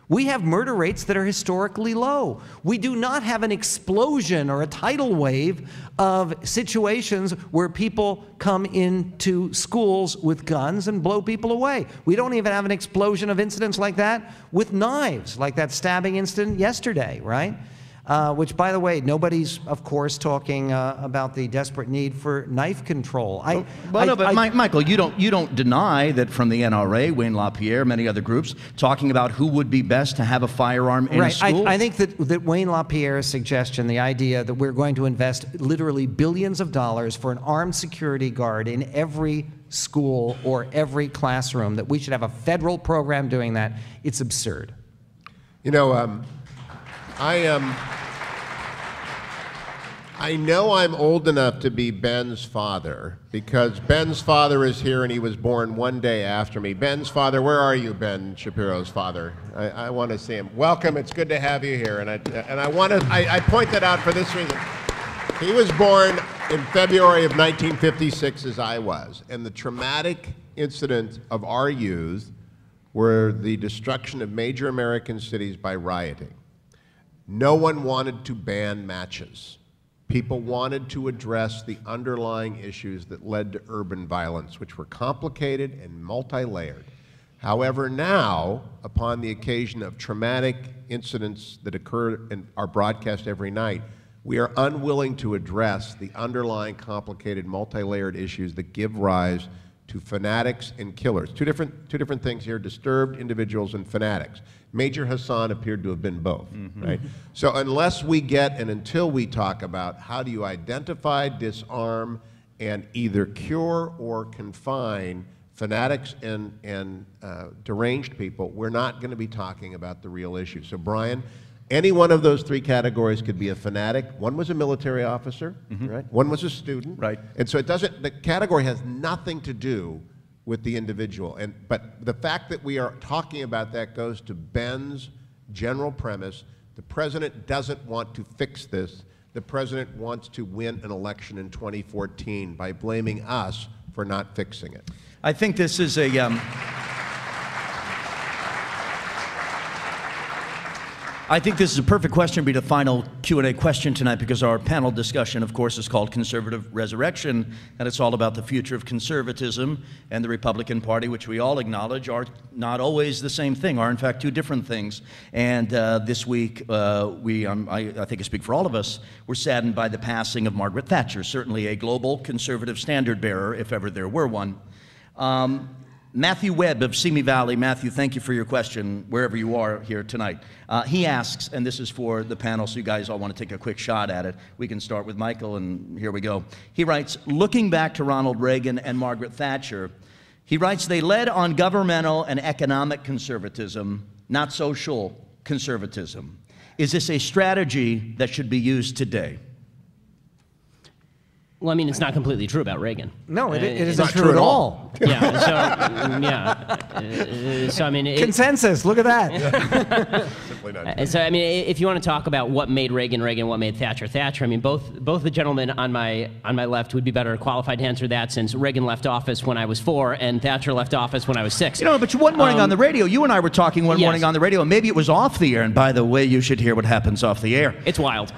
we have murder rates that are historically low. We do not have an explosion or a tidal wave of situations where people come into schools with guns and blow people away. We don't even have an explosion of incidents like that with knives, like that stabbing incident yesterday, right? Which, by the way, nobody's, of course, talking about the desperate need for knife control. Michael, you don't deny that from the NRA, Wayne LaPierre, many other groups, talking about who would be best to have a firearm in a school? I think that Wayne LaPierre's suggestion, the idea that we're going to invest literally billions of dollars for an armed security guard in every school or every classroom, that we should have a federal program doing that, it's absurd. I know I'm old enough to be Ben's father because Ben's father is here and he was born one day after me. Ben's father, where are you, Ben Shapiro's father? I want to see him. Welcome, it's good to have you here. And I point that out for this reason. He was born in February of 1956 as I was, and the traumatic incident of our youth were the destruction of major American cities by rioting. No one wanted to ban matches. People wanted to address the underlying issues that led to urban violence, which were complicated and multi-layered. However, now, upon the occasion of traumatic incidents that occur and are broadcast every night, we are unwilling to address the underlying complicated, multi-layered issues that give rise to fanatics and killers. Two different things here: disturbed individuals and fanatics. Major Hassan appeared to have been both, right? So unless we get and until we talk about how do you identify, disarm, and either cure or confine fanatics and deranged people, we're not going to be talking about the real issue. So Brian, any one of those three categories could be a fanatic. One was a military officer, right? One was a student, right? And so the category has nothing to do with the individual. But the fact that we are talking about that goes to Ben's general premise. The president doesn't want to fix this. The president wants to win an election in 2014 by blaming us for not fixing it. I think this is a I think this is a perfect question to be the final Q&A question tonight, because our panel discussion, of course, is called Conservative Resurrection, and it's all about the future of conservatism and the Republican Party, which we all acknowledge are not always the same thing, are in fact two different things. And this week, I think I speak for all of us, we're saddened by the passing of Margaret Thatcher, certainly a global conservative standard bearer, if ever there were one. Matthew Webb of Simi Valley. Matthew, thank you for your question, wherever you are here tonight. He asks, and this is for the panel, so you guys all want to take a quick shot at it. We can start with Michael, and here we go. He writes, looking back to Ronald Reagan and Margaret Thatcher, he writes, they led on governmental and economic conservatism, not social conservatism. Is this a strategy that should be used today? Well, I mean, it's not completely true about Reagan. No, it isn't not true at all. Yeah. So, yeah. So I mean, Consensus. Look at that. Simply not true. So I mean, if you want to talk about what made Reagan Reagan, what made Thatcher Thatcher, I mean, both the gentlemen on my left would be better qualified to answer that, since Reagan left office when I was 4 and Thatcher left office when I was 6. You know, but one morning on the radio, you and I were talking one Yes. morning on the radio, and maybe it was off the air. And by the way, you should hear what happens off the air. It's wild.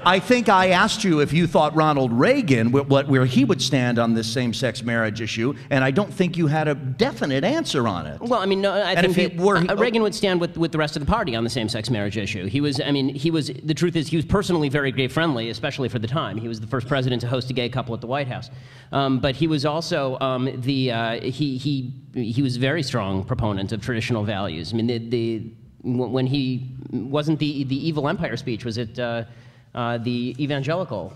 I think I asked you if you thought Ronald Reagan, where he would stand on this same-sex marriage issue, and I don't think you had a definite answer on it. Well, I mean, no, I And think if he were- Reagan would stand with the rest of the party on the same-sex marriage issue. He was, I mean, the truth is, he was personally very gay-friendly, especially for the time. He was the first president to host a gay couple at the White House. But he was also he was a very strong proponent of traditional values. I mean, when he wasn't the evil empire speech, was it the evangelical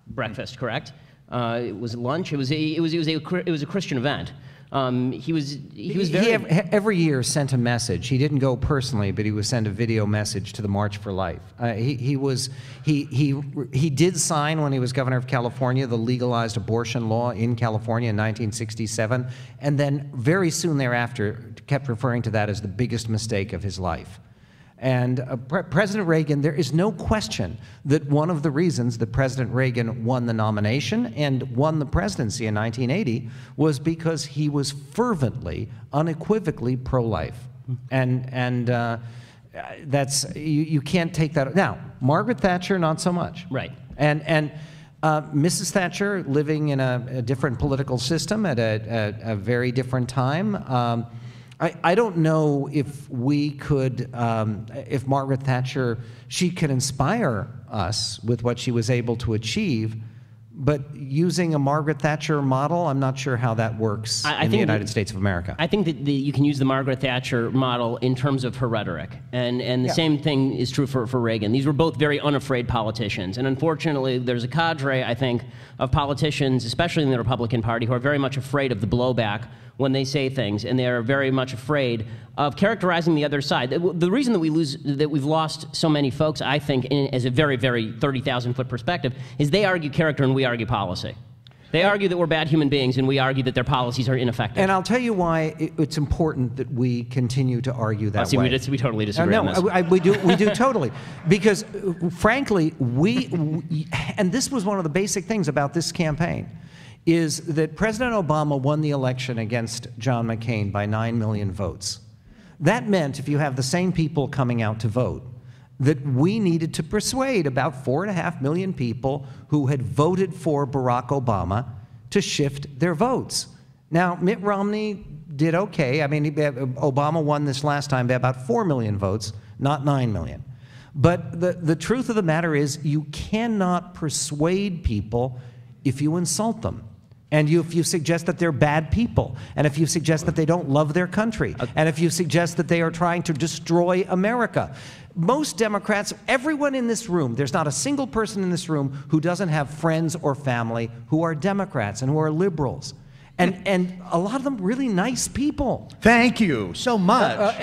breakfast, correct? It was lunch. It was a Christian event. He was very. Every year sent a message. He didn't go personally, but he would send a video message to the March for Life. He did sign, when he was governor of California, the legalized abortion law in California in 1967, and then very soon thereafter kept referring to that as the biggest mistake of his life. And President Reagan, there is no question that one of the reasons that President Reagan won the nomination and won the presidency in 1980 was because he was fervently, unequivocally pro-life. And that's, you can't take that. Now, Margaret Thatcher, not so much. Right. And Mrs. Thatcher, living in a different political system at a very different time, I don't know if we could, if Margaret Thatcher, she could inspire us with what she was able to achieve, but using a Margaret Thatcher model, I'm not sure how that works in the United States of America. I think that you can use the Margaret Thatcher model in terms of her rhetoric, and the same thing is true for Reagan. These were both very unafraid politicians, and unfortunately, there's a cadre, I think, of politicians, especially in the Republican Party, who are very much afraid of the blowback when they say things, and they are very much afraid of characterizing the other side. The reason that we've lost so many folks, I think, as a very, very 30,000-foot perspective, is they argue character and we argue policy. They argue that we're bad human beings, and we argue that their policies are ineffective. And I'll tell you why it's important that we continue to argue that way. We totally disagree on this. We do totally. Because, frankly, and this was one of the basic things about this campaign, is that President Obama won the election against John McCain by 9 million votes. That meant, if you have the same people coming out to vote, that we needed to persuade about 4.5 million people who had voted for Barack Obama to shift their votes. Now, Mitt Romney did okay. I mean, Obama won this last time by about 4 million votes, not 9 million. But the truth of the matter is you cannot persuade people if you insult them. And if you suggest that they're bad people, and if you suggest that they don't love their country, and if you suggest that they are trying to destroy America. Most Democrats, everyone in this room, there's not a single person in this room who doesn't have friends or family who are Democrats and who are liberals. And a lot of them really nice people. Thank you so much.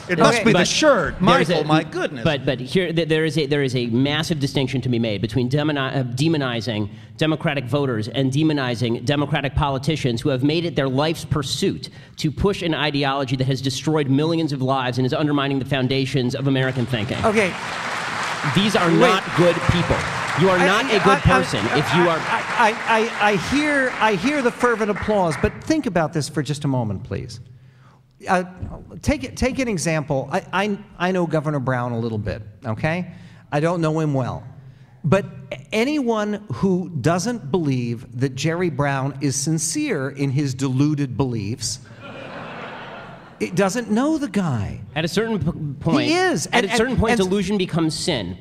It must be the shirt, Michael. My goodness. But here there is a massive distinction to be made between demonizing Democratic voters and demonizing Democratic politicians who have made it their life's pursuit to push an ideology that has destroyed millions of lives and is undermining the foundations of American thinking. Okay. These are not good people. You are not a good person if you are. I hear the fervent applause, but think about this for just a moment, please. Take an example. I know Governor Brown a little bit, okay? I don't know him well. But anyone who doesn't believe that Jerry Brown is sincere in his deluded beliefs, it doesn't know the guy. At a certain point, he is. At a certain point, delusion becomes sin.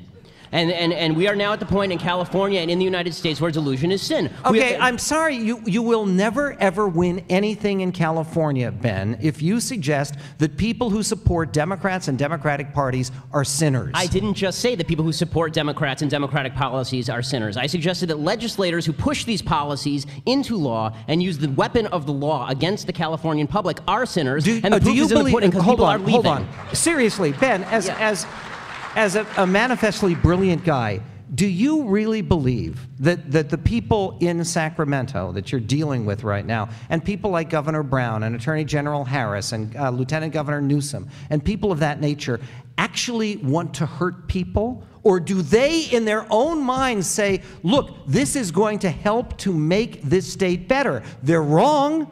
And we are now at the point in California and in the United States where delusion is sin. Okay, I'm sorry, you will never ever win anything in California, Ben, if you suggest that people who support Democrats and Democratic parties are sinners. I didn't just say that people who support Democrats and Democratic policies are sinners. I suggested that legislators who push these policies into law and use the weapon of the law against the Californian public are sinners. And the proof is in the pudding because people are leaving. Hold on. Seriously, Ben, as a manifestly brilliant guy, do you really believe that the people in Sacramento that you're dealing with right now, and people like Governor Brown and Attorney General Harris and Lieutenant Governor Newsom and people of that nature actually want to hurt people? Or do they, in their own minds, say, look, this is going to help to make this state better? They're wrong.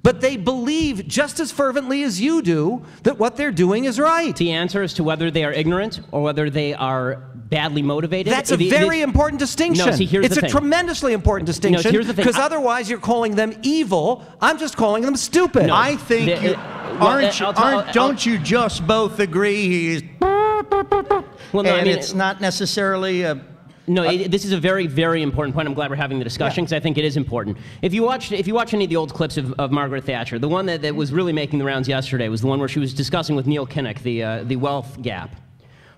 But they believe just as fervently as you do that what they're doing is right. The answer as to whether they are ignorant or whether they are badly motivated. That's a very important distinction. No, see, here's it's the a thing. tremendously important distinction. No, here's the thing. Because otherwise you're calling them evil. I'm just calling them stupid. No, I think don't you just both agree he's it's not necessarily a... No, this is a very, very important point. I'm glad we're having the discussion because I think it is important. If you watch any of the old clips of Margaret Thatcher, the one that was really making the rounds yesterday was the one where she was discussing with Neil Kinnock the wealth gap,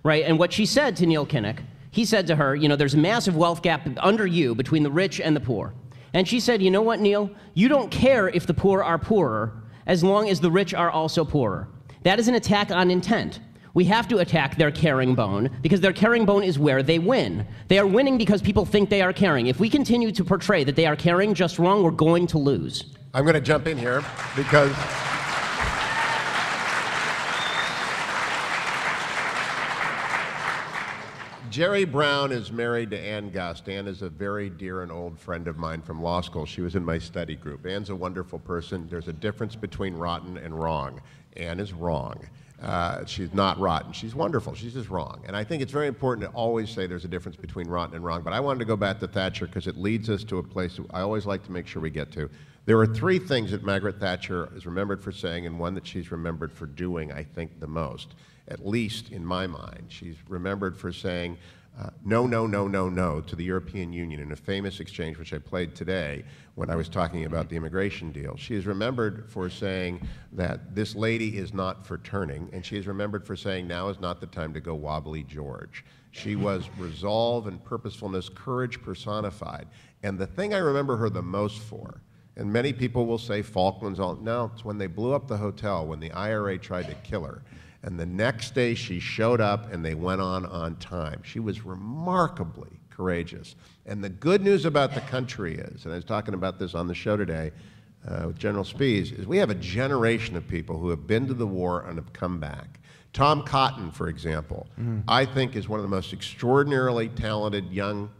right? And what she said to Neil Kinnock, he said to her, there's a massive wealth gap under you between the rich and the poor. And she said, you know what, Neil? You don't care if the poor are poorer as long as the rich are also poorer. That is an attack on intent. We have to attack their caring bone because their caring bone is where they win. They are winning because people think they are caring. If we continue to portray that they are caring just wrong, we're going to lose. I'm going to jump in here because Jerry Brown is married to Ann Gust. Ann is a very dear and old friend of mine from law school. She was in my study group. Ann's a wonderful person. There's a difference between rotten and wrong. Ann is wrong. She's not rotten. She's wonderful. She's just wrong. And I think it's very important to always say there's a difference between rotten and wrong. But I wanted to go back to Thatcher because it leads us to a place I always like to make sure we get to. There are three things that Margaret Thatcher is remembered for saying and one that she's remembered for doing, I think, the most, at least in my mind. She's remembered for saying no, no, no, no, no to the European Union in a famous exchange which I played today when I was talking about the immigration deal. She is remembered for saying that this lady is not for turning, and she is remembered for saying now is not the time to go wobbly George. She was resolve and purposefulness, courage personified. And the thing I remember her the most for, and many people will say Falklands, no, it's when they blew up the hotel, when the IRA tried to kill her. And the next day she showed up and they went on time. She was remarkably courageous. And the good news about the country is, and I was talking about this on the show today with General Spies, is we have a generation of people who have been to the war and have come back. Tom Cotton, for example, I think is one of the most extraordinarily talented young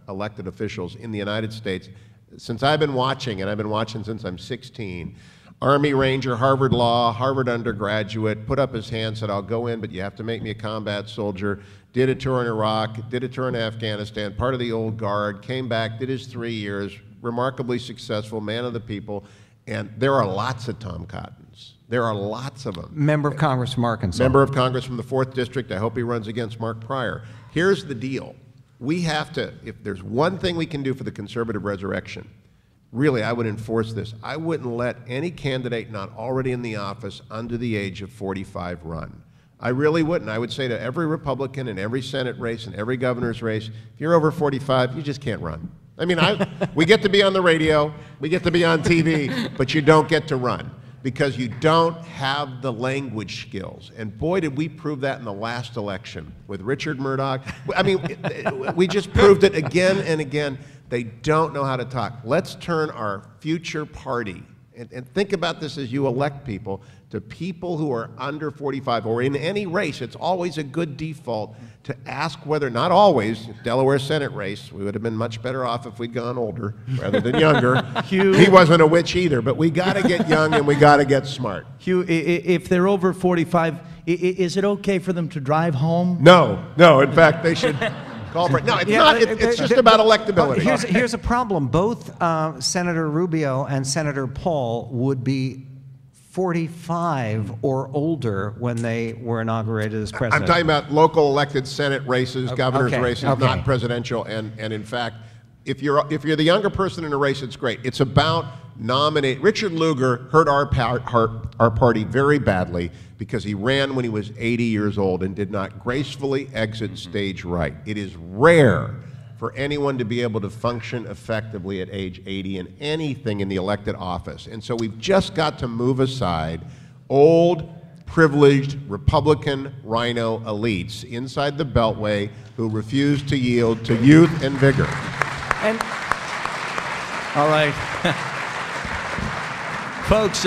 elected officials in the United States. Since I've been watching, and I've been watching since I'm 16, Army Ranger, Harvard Law, Harvard undergraduate, put up his hand, said, I'll go in, but you have to make me a combat soldier. Did a tour in Iraq, did a tour in Afghanistan, part of the old guard, came back, did his 3 years, remarkably successful, man of the people. And there are lots of Tom Cottons. There are lots of them. Member of Congress from Arkansas. Member of Congress from the 4th District. I hope he runs against Mark Pryor. Here's the deal. We have to, if there's one thing we can do for the conservative resurrection, really, I would enforce this. I wouldn't let any candidate not already in the office under the age of 45 run. I really wouldn't. I would say to every Republican in every Senate race and every governor's race, if you're over 45, you just can't run. I mean, we get to be on the radio, we get to be on TV, but you don't get to run because you don't have the language skills. And boy, did we prove that in the last election with Richard Murdoch. I mean, we just proved it again and again. They don't know how to talk. Let's turn our future party, and think about this as you elect people, to people who are under 45 or in any race. It's always a good default to ask whether, not always, Delaware Senate race, we would have been much better off if we'd gone older rather than younger. Hugh. He wasn't a witch either, but we got to get young and we got to get smart. Hugh, if they're over 45, is it okay for them to drive home? No, no, in fact, they should call for it. No, it's not. It's just about electability. Here's a problem. Both Senator Rubio and Senator Paul would be 45 or older when they were inaugurated as president. I'm talking about local elected Senate races, governor's races, okay. not presidential. And in fact, if you're the younger person in a race, it's great. It's about nominate. Richard Lugar hurt our party very badly because he ran when he was 80 years old and did not gracefully exit stage right. It is rare for anyone to be able to function effectively at age 80 in anything in the elected office. And so we've just got to move aside old, privileged Republican rhino elites inside the Beltway who refuse to yield to youth and vigor. And All right. Folks,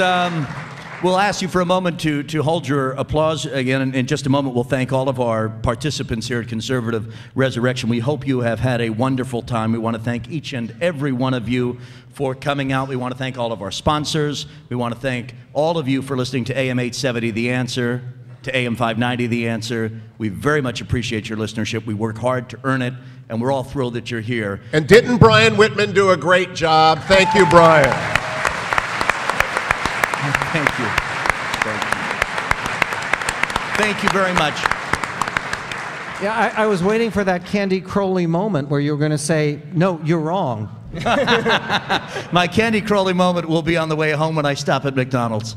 we'll ask you for a moment to hold your applause again. In just a moment, we'll thank all of our participants here at Conservative Resurrection. We hope you have had a wonderful time. We want to thank each and every one of you for coming out. We want to thank all of our sponsors. We want to thank all of you for listening to AM 870, The Answer, to AM 590, The Answer. We very much appreciate your listenership. We work hard to earn it, and we're all thrilled that you're here. And didn't Brian Whitman do a great job? Thank you, Brian. Thank you. Thank you. Thank you very much. yeah, I was waiting for that Candy Crowley moment where you were going to say, no, you're wrong. My Candy Crowley moment will be on the way home when I stop at McDonald's.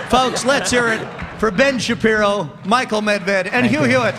Folks, let's hear it for Ben Shapiro, Michael Medved, and Hugh Hewitt.